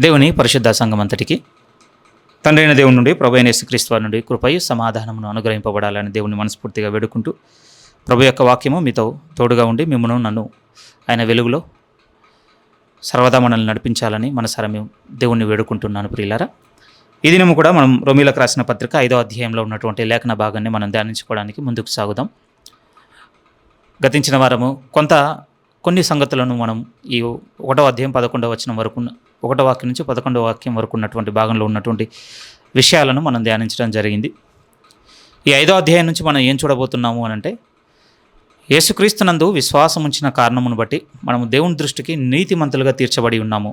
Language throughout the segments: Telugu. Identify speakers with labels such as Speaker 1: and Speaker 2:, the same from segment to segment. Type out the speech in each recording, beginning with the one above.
Speaker 1: దేవుని పరిశుద్ధ సంఘం అంతటికి తండ్రి అయిన దేవుని నుండి ప్రభు అయిన యేసుక్రీస్తు వారి నుండి కృపయు సమాధానమును అనుగ్రహింపబడాలని దేవుని మనస్ఫూర్తిగా వేడుకుంటూ ప్రభు యొక్క వాక్యము మీతో తోడుగా ఉండి మిమ్మల్ని నన్ను ఆయన వెలుగులో సర్వదా మనల్ని నడిపించాలని మనసారా మేము దేవుణ్ణి వేడుకుంటున్నాను ప్రియులారా. ఈ దినము కూడా మనం రోమీలకు రాసిన పత్రిక 5వ అధ్యాయంలో ఉన్నటువంటి లేఖన భాగాన్ని మనం ధ్యానించుకోవడానికి ముందుకు సాగుదాం. గతించిన వారము కొన్ని సంగతులను మనం ఈ 1వ అధ్యాయం 11వ వచనం వరకు 1వ వాక్యం నుంచి 11వ వాక్యం వరకు ఉన్నటువంటి భాగంలో ఉన్నటువంటి విషయాలను మనం ధ్యానించడం జరిగింది. ఈ 5వ అధ్యాయం నుంచి మనం ఏం చూడబోతున్నాము అని అంటే, యేసుక్రీస్తునందు విశ్వాసం ఉంచిన కారణమును బట్టి మనము దేవుని దృష్టికి నీతిమంతులుగా తీర్చబడి ఉన్నాము.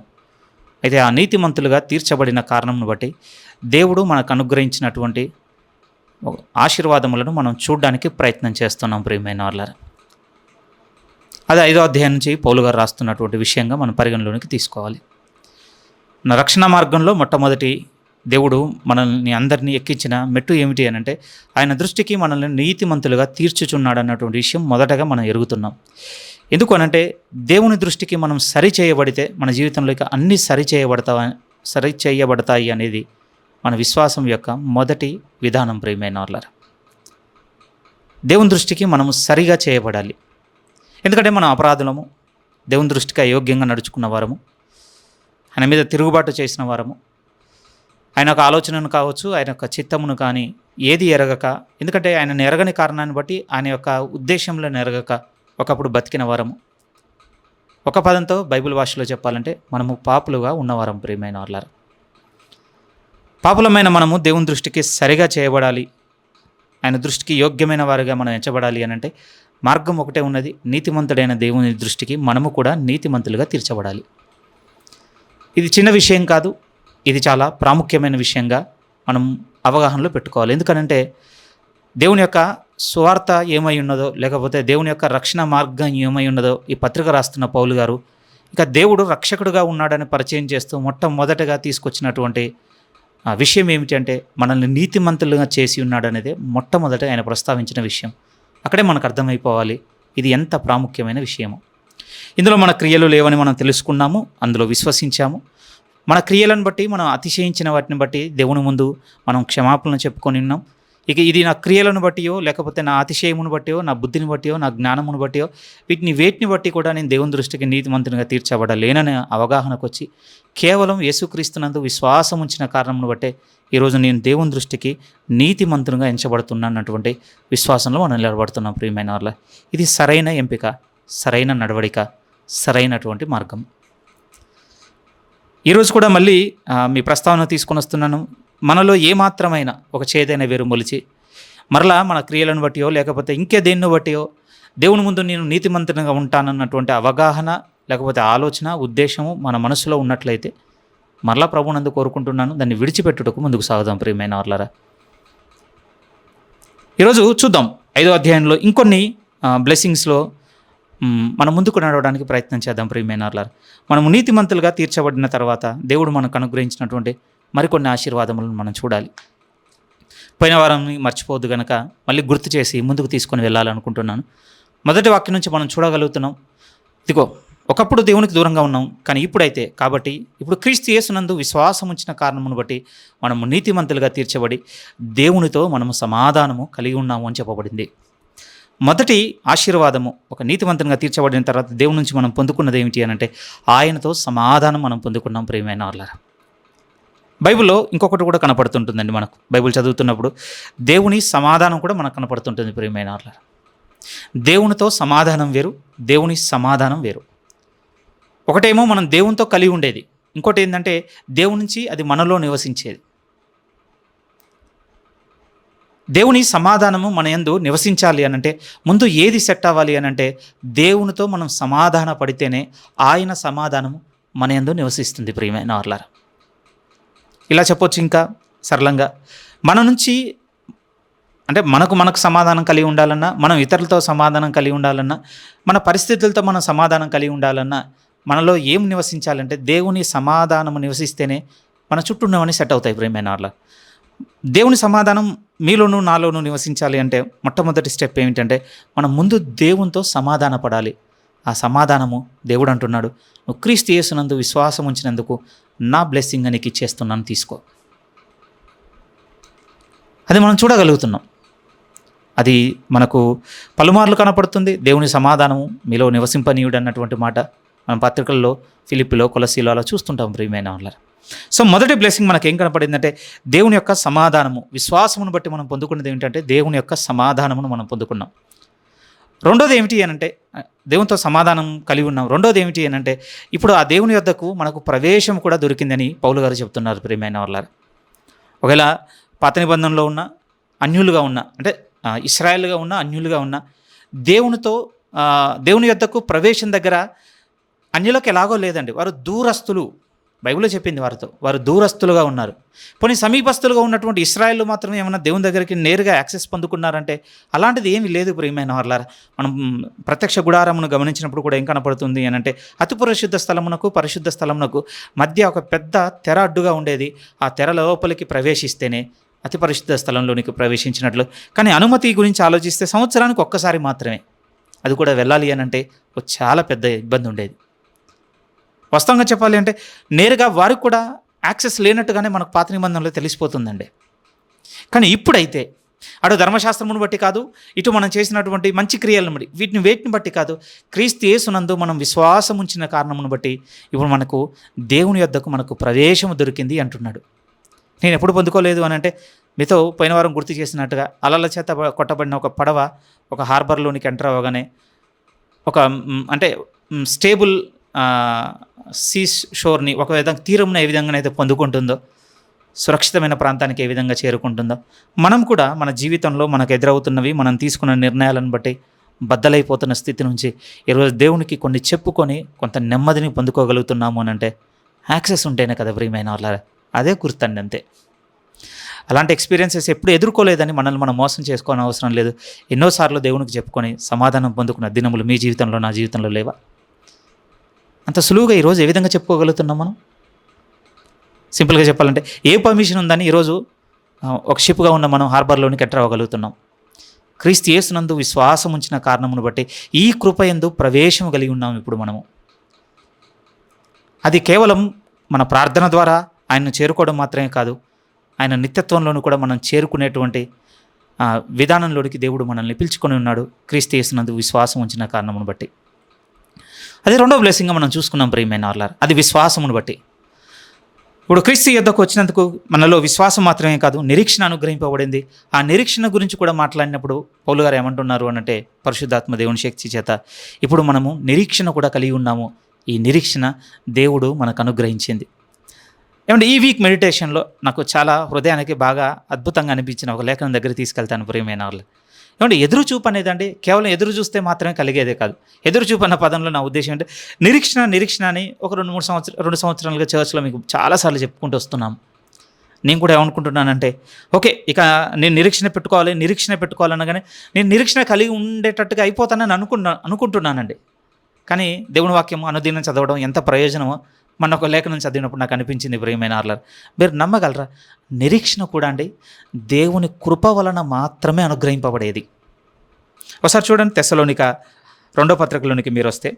Speaker 1: అయితే ఆ నీతిమంతులుగా తీర్చబడిన కారణమును బట్టి దేవుడు మనకు అనుగ్రహించినటువంటి ఆశీర్వాదములను మనం చూడడానికి ప్రయత్నం చేస్తున్నాం ప్రియమైన వాళ్ళారా. అది 5వ అధ్యాయం నుంచి పౌలు గారు రాస్తున్నటువంటి విషయంగా మనం పరిగణలోనికి తీసుకోవాలి. నా రక్షణ మార్గంలో మొట్టమొదటి దేవుడు మనల్ని అందరినీ ఎక్కించిన మెట్టు ఏమిటి అని అంటే, ఆయన దృష్టికి మనల్ని నీతిమంతులుగా తీర్చుచున్నాడు అన్నటువంటి విషయం మొదటగా మనం ఎరుగుతున్నాం. ఎందుకు అనంటే, దేవుని దృష్టికి మనం సరిచేయబడితే మన జీవితంలోకి అన్నీ సరిచేయబడతాయి అనేది మన విశ్వాసం యొక్క మొదటి విధానం ప్రియమైన వాళ్ళారా. దేవుని దృష్టికి మనము సరిగా చేయబడాలి. ఎందుకంటే మనం అపరాధులము, దేవుని దృష్టికి అయోగ్యంగా నడుచుకున్న వారము, ఆయన మీద తిరుగుబాటు చేసిన వారము, ఆయన యొక్క ఆలోచనను కావచ్చు, ఆయన యొక్క చిత్తమును కానీ ఏది ఎరగక, ఎందుకంటే ఆయనను ఎరగని కారణాన్ని బట్టి ఆయన యొక్క ఉద్దేశంలో ఎరగక ఒకప్పుడు బతికిన వారము. ఒక పదంతో బైబిల్ భాషలో చెప్పాలంటే మనము పాపులుగా ఉన్నవారం ప్రియమైన వాళ్ళారా. పాపులమైన మనము దేవుని దృష్టికి సరిగా చేయబడాలి, ఆయన దృష్టికి యోగ్యమైన వారుగా మనం ఎంచబడాలి అని అంటే మార్గం ఒకటే ఉన్నది. నీతిమంతుడైన దేవుని దృష్టికి మనము కూడా నీతిమంతులుగా తీర్చబడాలి. ఇది చిన్న విషయం కాదు, ఇది చాలా ప్రాముఖ్యమైన విషయంగా మనం అవగాహనలో పెట్టుకోవాలి. ఎందుకనంటే దేవుని యొక్క సువార్త ఏమై ఉన్నదో, లేకపోతే దేవుని యొక్క రక్షణ మార్గం ఏమై ఉన్నదో ఈ పత్రిక రాస్తున్న పౌలు గారు ఇక దేవుడు రక్షకుడుగా ఉన్నాడని పరిచయం చేస్తూ మొట్టమొదటగా తీసుకొచ్చినటువంటి విషయం ఏమిటి అంటే, మనల్ని నీతిమంతులుగా చేసి ఉన్నాడు అనేది మొట్టమొదట ఆయన ప్రస్తావించిన విషయం. అక్కడే మనకు అర్థమైపోవాలి ఇది ఎంత ప్రాముఖ్యమైన విషయమో. ఇందులో మన క్రియలు లేవని మనం తెలుసుకున్నాము, అందులో విశ్వసించాము. మన క్రియలను బట్టి, మనం అతిశయించిన వాటిని బట్టి దేవుని ముందు మనం క్షమాపణలు చెప్పుకొని ఉన్నాం. ఇక ఇది నా క్రియలను బట్టియో, లేకపోతే నా అతిశయమును బట్టియో, నా బుద్ధిని బట్టియో, నా జ్ఞానమును బట్టియో, వేటిని బట్టి కూడా నేను దేవుని దృష్టికి నీతిమంతునిగా తీర్చబడలేననే అవగాహనకు వచ్చి కేవలం యేసుక్రీస్తునందు విశ్వాసం ఉంచిన కారణమును బట్టే ఈరోజు నేను దేవుని దృష్టికి నీతిమంతునిగా ఎంచబడుతున్నానటువంటి విశ్వాసంలో మనం నిలబడుతున్నాం ప్రియమైన వాళ్ళ. ఇది సరైన ఎంపిక, సరైన నడవడిక, సరైనటువంటి మార్గం. ఈరోజు కూడా మళ్ళీ మీ ప్రస్తావన తీసుకొని వస్తున్నాను. మనలో ఏమాత్రమైన ఒక చేదైన వేరు మొలిచి మరలా మన క్రియలను బట్టియో, లేకపోతే ఇంకే దేన్ని బట్టియో దేవుని ముందు నేను నీతిమంతునిగా ఉంటానన్నటువంటి అవగాహన, లేకపోతే ఆలోచన, ఉద్దేశము మన మనసులో ఉన్నట్లయితే మరలా ప్రభునందు కోరుకుంటున్నాను, దాన్ని విడిచిపెట్టుటకు ముందుకు సాగుదాం ప్రియమైన వాళ్ళారా. ఈరోజు చూద్దాం 5వ అధ్యాయంలో ఇంకొన్ని బ్లెస్సింగ్స్లో మనం ముందుకు నడవడానికి ప్రయత్నం చేద్దాం ప్రియమైన వాళ్ళారా. మనము నీతిమంతులుగా తీర్చబడిన తర్వాత దేవుడు మనకు అనుగ్రహించినటువంటి మరికొన్ని ఆశీర్వాదములను మనం చూడాలి. పోయిన వారం మర్చిపోవద్దు కనుక మళ్ళీ గుర్తు చేసి ముందుకు తీసుకొని వెళ్ళాలనుకుంటున్నాను. మొదటి వాక్యం నుంచి మనం చూడగలుగుతున్నాం, ఇదిగో ఒకప్పుడు దేవునికి దూరంగా ఉన్నాం, కానీ ఇప్పుడు క్రీస్తు యేసునందు విశ్వాసం ఉంచిన కారణమును బట్టి మనము నీతిమంతులుగా తీర్చబడి దేవునితో మనము సమాధానము కలిగి ఉన్నాము అని చెప్పబడింది. మొదటి ఆశీర్వాదము, ఒక నీతిమంతునిగా తీర్చబడిన తర్వాత దేవుని నుంచి మనం పొందుకున్నది ఏమిటి అని అంటే, ఆయనతో సమాధానం మనం పొందుకున్నాం ప్రియమైన వాళ్ళారా. బైబిల్లో ఇంకొకటి కూడా కనపడుతుంటుందండి మనకు. బైబిల్ చదువుతున్నప్పుడు దేవుని సమాధానం కూడా మనకు కనపడుతుంటుంది ప్రియమైన వాళ్ళారా. దేవునితో సమాధానం వేరు, దేవుని సమాధానం వేరు. ఒకటేమో మనం దేవునితో కలిగి ఉండేది, ఇంకోటి ఏంటంటే దేవుని నుంచి అది మనలో నివసించేది. దేవుని సమాధానము మన యందు నివసించాలి అనంటే ముందు ఏది సెట్ అవ్వాలి అనంటే, దేవునితో మనం సమాధాన పడితేనే ఆయన సమాధానము మన యందు నివసిస్తుంది ప్రియమైన వాళ్ళారా. ఇలా చెప్పొచ్చు ఇంకా సరళంగా, మన నుంచి అంటే మనకు సమాధానం కలిగి ఉండాలన్నా, మనం ఇతరులతో సమాధానం కలిగి ఉండాలన్నా, మన పరిస్థితులతో మనం సమాధానం కలిగి ఉండాలన్నా మనలో ఏం నివసించాలంటే దేవుని సమాధానము నివసిస్తేనే మన చుట్టూ ఉన్నవన్నీ సెట్ అవుతాయి ప్రియమైన వాళ్ళ. దేవుని సమాధానం మీలోనూ నాలోనూ నివసించాలి అంటే మొట్టమొదటి స్టెప్ ఏమిటంటే, మనం ముందు దేవునితో సమాధాన పడాలి. ఆ సమాధానము దేవుడు అంటున్నాడు, నువ్వు క్రీస్తు యేసునందు విశ్వాసం ఉంచినందుకు నా బ్లెస్సింగ్ నీకు ఇచ్చేస్తున్నాను, తీసుకో. అది మనం చూడగలుగుతున్నాం. అది మనకు పలుమార్లు కనపడుతుంది. దేవుని సమాధానము మీలో నివసింపనీయుడు అన్నటువంటి మాట మనం పత్రికల్లో, ఫిలిప్పిలో, కొలసీలో అలా చూస్తుంటాం ప్రియమైన వాళ్ళ. సో మొదటి బ్లెస్సింగ్ మనకి ఏం కనపడిందంటే దేవుని యొక్క సమాధానము. విశ్వాసమును బట్టి మనం పొందుకున్నది ఏమిటంటే దేవుని యొక్క సమాధానమును మనం పొందుకున్నాం. రెండోది ఏమిటి అనంటే దేవునితో సమాధానం కలిగి ఉన్నాం. రెండోది ఏమిటి అనంటే ఇప్పుడు ఆ దేవుని యొద్దకు మనకు ప్రవేశం కూడా దొరికిందని పౌలు గారు చెప్తున్నారు ప్రియమైన వాళ్ళ. ఒకవేళ పాత నిబంధనలో ఉన్న అన్యులుగా ఉన్న, అంటే ఇశ్రాయేలుగా ఉన్న అన్యులుగా ఉన్న దేవుని యొద్దకు ప్రవేశం దగ్గర అన్యులకు ఎలాగో లేదండి. వారు దూరస్తులు. బైబిల్లో చెప్పింది వారు దూరస్తులుగా ఉన్నారు. పోనీ సమీపస్తులుగా ఉన్నటువంటి ఇశ్రాయేలు మాత్రమే ఏమన్నా దేవుని దగ్గరికి నేరుగా యాక్సెస్ పొందుకున్నారంటే అలాంటిది ఏమీ లేదు ప్రియమైన వాళ్ళారా. మనం ప్రత్యక్ష గుడారమును గమనించినప్పుడు కూడా ఏం కనపడుతుంది అని అంటే అతి పరిశుద్ధ స్థలమునకు పరిశుద్ధ స్థలమునకు మధ్య ఒక పెద్ద తెర అడ్డుగా ఉండేది. ఆ తెర లోపలికి ప్రవేశిస్తేనే అతి పరిశుద్ధ స్థలంలోనికి ప్రవేశించినట్లు. కానీ అనుమతి గురించి ఆలోచిస్తే సంవత్సరానికి ఒక్కసారి మాత్రమే. అది కూడా వెళ్ళాలి అని అంటే చాలా పెద్ద ఇబ్బంది ఉండేది. వాస్తవంగా చెప్పాలి అంటే నేరుగా వారికి కూడా యాక్సెస్ లేనట్టుగానే మనకు పాత నిబంధనలో తెలిసిపోతుందండి. కానీ ఇప్పుడైతే అటు ధర్మశాస్త్రమును బట్టి కాదు, ఇటు మనం చేసినటువంటి మంచి క్రియలను బట్టి, వేటిని బట్టి కాదు, క్రీస్తు యేసునందు మనం విశ్వాసం ఉంచిన కారణమును బట్టి ఇప్పుడు మనకు దేవుని యొద్దకు మనకు ప్రవేశము దొరికింది అంటున్నాడు. నేను ఎప్పుడు పొందుకోలేదు అని అంటే మీతో పోయిన వారం గుర్తు చేసినట్టుగా అలల చేత కొట్టబడిన ఒక పడవ ఒక హార్బర్లోనికి ఎంటర్ అవ్వగానే ఒక అంటే స్టేబుల్ సీ షోర్ని ఒక విధంగా తీరంను ఏ విధంగానైతే పొందుకుంటుందో, సురక్షితమైన ప్రాంతానికి ఏ విధంగా చేరుకుంటుందో, మనం కూడా మన జీవితంలో మనకు ఎదురవుతున్నవి మనం తీసుకున్న నిర్ణయాలను బట్టి బద్దలైపోతున్న స్థితి నుంచి ఈరోజు దేవునికి కొన్ని చెప్పుకొని కొంత నెమ్మదిని పొందుకోగలుగుతున్నాము అని అంటే యాక్సెస్ ఉంటేనే కదా ప్రియమైన వాళ్ళ. అదే గుర్తండి అంతే. అలాంటి ఎక్స్పీరియన్సెస్ ఎప్పుడు ఎదుర్కోలేదని మనల్ని మనం మోసం చేసుకోని అవసరం లేదు. ఎన్నోసార్లు దేవునికి చెప్పుకొని సమాధానం పొందుకున్న దినములు మీ జీవితంలో, నా జీవితంలో లేవా? అంత సులువుగా ఈరోజు ఏ విధంగా చెప్పుకోగలుగుతున్నాం మనం? సింపుల్గా చెప్పాలంటే ఏ పర్మిషన్ ఉందని ఈరోజు ఒక షిప్గా ఉన్న మనం హార్బర్లోనికి ఎంటర్ అవ్వగలుగుతున్నాం. క్రీస్తు యేసునందు విశ్వాసం ఉంచిన కారణమును బట్టి ఈ కృపయందు ప్రవేశం కలిగి ఉన్నాం ఇప్పుడు మనము. అది కేవలం మన ప్రార్థన ద్వారా ఆయన్ను చేరుకోవడం మాత్రమే కాదు, ఆయన నిత్యత్వంలోనూ కూడా మనం చేరుకునేటువంటి విధానంలోనికి దేవుడు మనల్ని పిలుచుకొని ఉన్నాడు క్రీస్తు యేసునందు విశ్వాసం ఉంచిన కారణమును బట్టి. అది రెండో బ్లెస్సింగ్గా మనం చూసుకున్నాం ప్రియమైన వాళ్ళారా. అది విశ్వాసమును బట్టి. ఇప్పుడు క్రీస్తు యొద్దకు వచ్చినందుకు మనలో విశ్వాసం మాత్రమే కాదు, నిరీక్షణ అనుగ్రహింపబడింది. ఆ నిరీక్షణ గురించి కూడా మాట్లాడినప్పుడు పౌలు గారు ఏమంటున్నారు అనంటే పరిశుద్ధాత్మ దేవుని శక్తి చేత ఇప్పుడు మనము నిరీక్షణ కూడా కలిగి ఉన్నాము. ఈ నిరీక్షణ దేవుడు మనకు అనుగ్రహించింది. ఏమంటే ఈ వీక్ మెడిటేషన్లో నాకు చాలా హృదయానికి బాగా అద్భుతంగా అనిపించిన ఒక లేఖనం దగ్గర తీసుకెళ్తాను ప్రియమైన వాళ్ళు. ఏమంటే ఎదురుచూపు అనేదండి కేవలం ఎదురు చూస్తే మాత్రమే కలిగేదే కాదు. ఎదురుచూపు అన్న పదంలో నా ఉద్దేశం అంటే నిరీక్షణ అని ఒక 2 సంవత్సరాలుగా చర్చ్లో మీకు చాలాసార్లు చెప్పుకుంటూ వస్తున్నాం. నేను కూడా ఏమనుకుంటున్నానంటే ఓకే, ఇక నేను నిరీక్షణ పెట్టుకోవాలనగానే నేను నిరీక్షణ కలిగి ఉండేటట్టుగా అయిపోతానని అనుకుంటున్నానండి. కానీ దేవుని వాక్యం అనుదినం చదవడం ఎంత ప్రయోజనమో మన ఒక లేఖనం చదివినప్పుడు నాకు అనిపించింది ప్రియమైన ఆర్లర్. మీరు నమ్మగలరా? నిరీక్షణ కూడా అండి దేవుని కృప వలన మాత్రమే అనుగ్రహింపబడేది. ఒకసారి చూడండి, తెస్సలోనిక 2వ పత్రికలోనికి మీరు వస్తే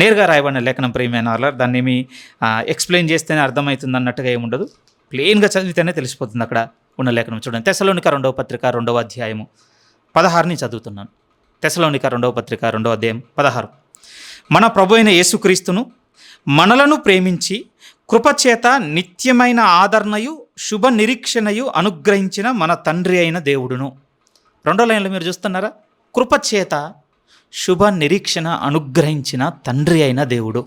Speaker 1: నేరుగా రాయబడిన లేఖనం ప్రియమైన ఆర్లర్. దాన్ని ఏమి ఎక్స్ప్లెయిన్ చేస్తేనే అర్థమవుతుంది అన్నట్టుగా ఏముండదు, ప్లెయిన్గా చదివితేనే తెలిసిపోతుంది అక్కడ ఉన్న లేఖనం. చూడండి, తెస్సలోనిక 2వ పత్రిక 2వ అధ్యాయము 16 చదువుతున్నాను. తెస్సలోనిక 2వ పత్రిక 2వ అధ్యాయం 16. మన ప్రభు అయిన యేసుక్రీస్తును మనలను ప్రేమించి కృపచేత నిత్యమైన ఆదరణయు శుభ నిరీక్షణయు అనుగ్రహించిన మన తండ్రి అయిన దేవుడును. 2వ లైన్లో మీరు చూస్తున్నారా? కృపచేత శుభ నిరీక్షణ అనుగ్రహించిన తండ్రి అయిన దేవుడు.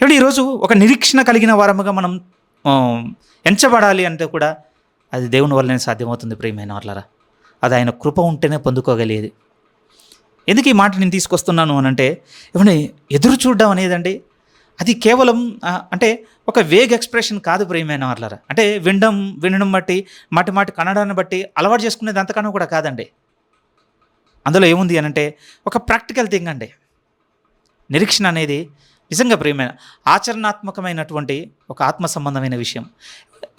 Speaker 1: ఇప్పుడు ఈరోజు ఒక నిరీక్షణ కలిగిన వారముగా మనం ఎంచబడాలి అంటే కూడా అది దేవుని వల్లనే సాధ్యమవుతుంది ప్రియమైన వాళ్ళరా. అది ఆయన కృప ఉంటేనే పొందుకోగలిగేది. ఎందుకు ఈ మాట నేను తీసుకొస్తున్నాను అని అంటే ఏమన్నా ఎదురు చూడడం అనేదండి అది కేవలం అంటే ఒక వేగ్ ఎక్స్ప్రెషన్ కాదు ప్రియమైన వాళ్ళరా. అంటే వినడం బట్టి మాటి కనడాన్ని బట్టి అలవాటు చేసుకునేది అంతకన్నా కూడా కాదండి. అందులో ఏముంది అని అంటే ఒక ప్రాక్టికల్ థింగ్ అండి. నిరీక్షణ అనేది నిజంగా ప్రియమైన ఆచరణాత్మకమైనటువంటి ఒక ఆత్మ సంబంధమైన విషయం.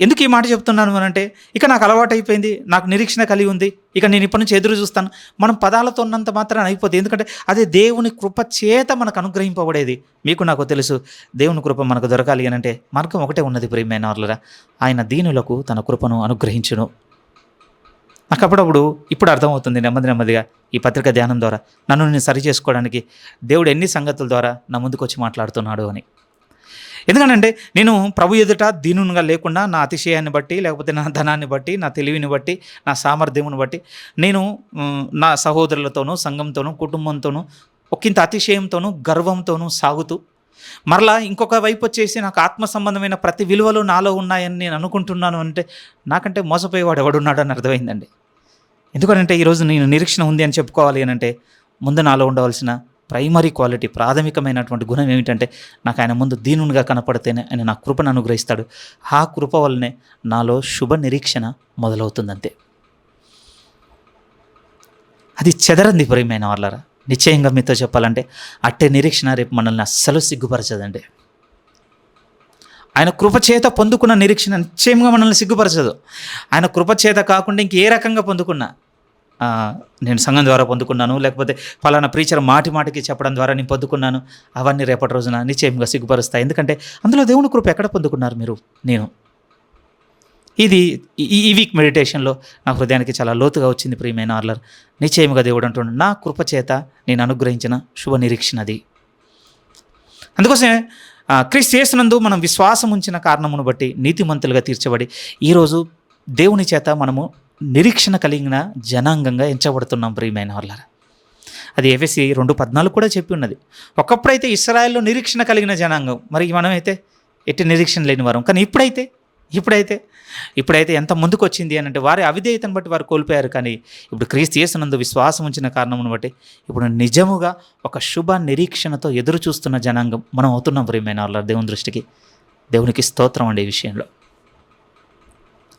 Speaker 1: ఎందుకు ఈ మాట చెప్తున్నాను అనంటే, ఇక నాకు అలవాటు అయిపోయింది, నాకు నిరీక్షణ కలిగి ఉంది, ఇక నేను ఇప్పటి నుంచి ఎదురు చూస్తాను. మనం పదాలతో ఉన్నంత మాత్రాన అయిపోతుంది. ఎందుకంటే అదే దేవుని కృప చేత మనకు అనుగ్రహింపబడేది. మీకు నాకు తెలుసు, దేవుని కృప మనకు దొరకాలి అని అంటే మార్గం ఒకటే ఉన్నది ప్రియమైన వాళ్ళరా, ఆయన దీనులకు తన కృపను అనుగ్రహించును. నాకు అప్పుడప్పుడు ఇప్పుడు అర్థమవుతుంది నెమ్మదిగా ఈ పత్రిక ధ్యానం ద్వారా నన్ను నేను సరి చేసుకోవడానికి దేవుడు ఎన్ని సంగతుల ద్వారా నా ముందుకు వచ్చి మాట్లాడుతున్నాడు అని. ఎందుకంటే నేను ప్రభు ఎదుట దీనునిగా లేకుండా నా అతిశయాన్ని బట్టి, లేకపోతే నా ధనాన్ని బట్టి, నా తెలివిని బట్టి, నా సామర్థ్యమును బట్టి నేను నా సహోదరులతోనూ, సంఘంతోనూ, కుటుంబంతోనూ ఒకంత అతిశయంతోనూ, గర్వంతోనూ సాగుతూ, మరలా ఇంకొక వైపు వచ్చేసి నాకు ఆత్మ సంబంధమైన ప్రతి విలువలు నాలో ఉన్నాయని నేను అనుకుంటున్నాను అంటే, నాకంటే మోసపోయేవాడు ఎవడున్నాడు అని అర్థమైందండి. ఎందుకంటే ఈరోజు నేను నిరీక్షణ ఉంది అని చెప్పుకోవాలి అని అంటే, ముందు నాలో ఉండవలసిన ప్రైమరీ క్వాలిటీ, ప్రాథమికమైనటువంటి గుణం ఏమిటంటే, నాకు ఆయన ముందు దీనునిగా కనపడితేనే ఆయన నా కృపను అనుగ్రహిస్తాడు. ఆ కృప వల్లనే నాలో శుభ నిరీక్షణ మొదలవుతుందంతే. అది చెదరంది ప్రియమైన వాళ్ళరా. నిశ్చయంగా మీతో చెప్పాలంటే అట్టే నిరీక్షణ రేపు మనల్ని అస్సలు సిగ్గుపరచదండి. ఆయన కృపచేత పొందుకున్న నిరీక్షణ నిశ్చయంగా మనల్ని సిగ్గుపరచదు. ఆయన కృపచేత కాకుండా ఇంకే రకంగా పొందుకున్నా, నేను సంఘం ద్వారా పొందుకున్నాను, లేకపోతే ఫలానా ప్రీచర్ మాటికి చెప్పడం ద్వారా నేను పొందుకున్నాను, అవన్నీ రేపటి రోజున నిశ్చయంగా సిగ్గుపరుస్తాయి. ఎందుకంటే అందులో దేవుని కృప ఎక్కడ పొందుకున్నారు మీరు, నేను? ఇది ఈ వీక్ మెడిటేషన్లో నా హృదయానికి చాలా లోతుగా వచ్చింది ప్రియమైన ఆర్లర్. నిశ్చయముగా దేవుడు అంటున్నాడు, నా కృప చేత నేను అనుగ్రహించిన శుభ నిరీక్షణ అది. అందుకోసమే క్రీస్తు యేసునందు మనం విశ్వాసం ఉంచిన కారణమును బట్టి నీతిమంతులుగా తీర్చబడి ఈరోజు దేవుని చేత మనము నిరీక్షణ కలిగిన జనాంగంగా ఎంచబడుతున్నాం ప్రియమైన వాళ్ళారా. అది ఎఫెసీ 2:14 కూడా చెప్పి ఉన్నది. ఒకప్పుడైతే ఇశ్రాయేల్లో నిరీక్షణ కలిగిన జనాంగం, మరి మనమైతే ఎట్టి నిరీక్షణ లేని వారం. కానీ ఇప్పుడైతే ఎంత ముందుకు వచ్చింది అని అంటే, వారి అవిధేయతను బట్టి వారు కోల్పోయారు. కానీ ఇప్పుడు క్రీస్తు యేసునందు విశ్వాసం ఉంచిన కారణమును బట్టి ఇప్పుడు నిజముగా ఒక శుభ నిరీక్షణతో ఎదురు చూస్తున్న జనాంగం మనం అవుతున్నాం ప్రియమైన వాళ్ళ. దేవుని దృష్టికి దేవునికి స్తోత్రం అండి ఈ విషయంలో.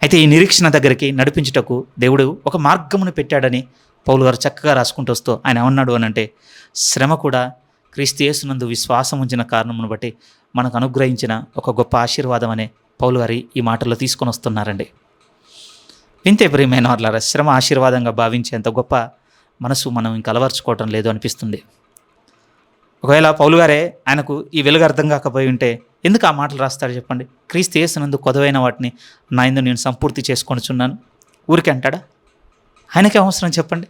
Speaker 1: అయితే ఈ నిరీక్షణ దగ్గరికి నడిపించుటకు దేవుడు ఒక మార్గమును పెట్టాడని పౌలు గారు చక్కగా రాసుకుంటూ వస్తూ ఆయన ఏమన్నాడు అని అంటే, శ్రమ కూడా క్రీస్తు యేసునందు విశ్వాసం ఉంచిన కారణమును బట్టి మనకు అనుగ్రహించిన ఒక గొప్ప ఆశీర్వాదం అనే పౌలు గారి ఈ మాటల్లో తీసుకొని వస్తున్నారండి. వింతే ప్రియమైన వాళ్ళారా, శ్రమ ఆశీర్వాదంగా భావించేంత గొప్ప మనసు మనం ఇంకా అలవర్చుకోవటం లేదు అనిపిస్తుంది. ఒకవేళ పౌలు గారే ఆయనకు ఈ వెలుగు అర్థం కాకపోయి ఉంటే ఎందుకు ఆ మాటలు రాస్తాడు చెప్పండి? క్రీస్తు యేసునందు కొదవైన వాటిని నా యందు నేను సంపూర్తి చేసుకొనుచున్నాను ఊరికే అంటాడా? ఆయనకే అవసరం చెప్పండి.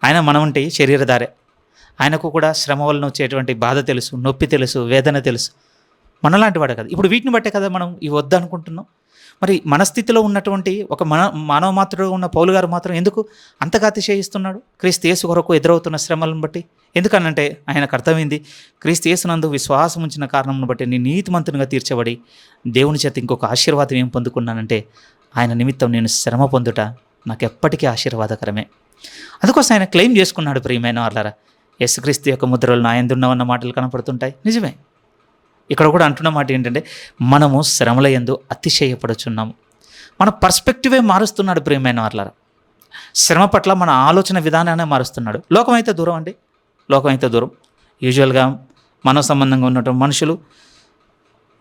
Speaker 1: ఆయన మనమంటే శరీరధారే. ఆయనకు కూడా శ్రమ వలన వచ్చేటువంటి బాధ తెలుసు, నొప్పి తెలుసు, వేదన తెలుసు. మనలాంటి వాడే కదా. ఇప్పుడు వీటిని బట్టే కదా మనం ఇవి వద్దనుకుంటున్నాం. మరి మన స్థితిలో ఉన్నటువంటి ఒక మానవ మాత్రుడు ఉన్న పౌలు గారు మాత్రం ఎందుకు అంతగా అతిశయిస్తున్నాడు క్రీస్తు యేసు కొరకు ఎదురవుతున్న శ్రమలను బట్టి? ఎందుకనంటే ఆయనకు అర్థమైంది, క్రీస్తు యేసునందు విశ్వాసం ఉంచిన కారణంను బట్టి నేను నీతిమంతునిగా తీర్చబడి దేవుని చేత ఇంకొక ఆశీర్వాదం ఏం పొందుకున్నానంటే, ఆయన నిమిత్తం నేను శ్రమ పొందుట నాకు ఎప్పటికీ ఆశీర్వాదకరమే. అందుకోసం ఆయన క్లెయిమ్ చేసుకున్నాడు ప్రియమైన వాళ్ళారా. యేసుక్రీస్తు యొక్క ముద్రలు నా యందు ఉన్నవన్న మాటలు కనపడుతుంటాయి. నిజమే. ఇక్కడ కూడా అంటున్న మాట ఏంటంటే, మనము శ్రమల యందు అతిశయపడుచున్నాము. మన పర్స్పెక్టివే మారుస్తున్నాడు ప్రియమైన వాళ్ళారా. శ్రమ పట్ల మన ఆలోచన విధానాన్ని మారుస్తున్నాడు. లోకం అయితే దూరం. యూజువల్గా మానవ సంబంధంగా ఉన్నటువంటి మనుషులు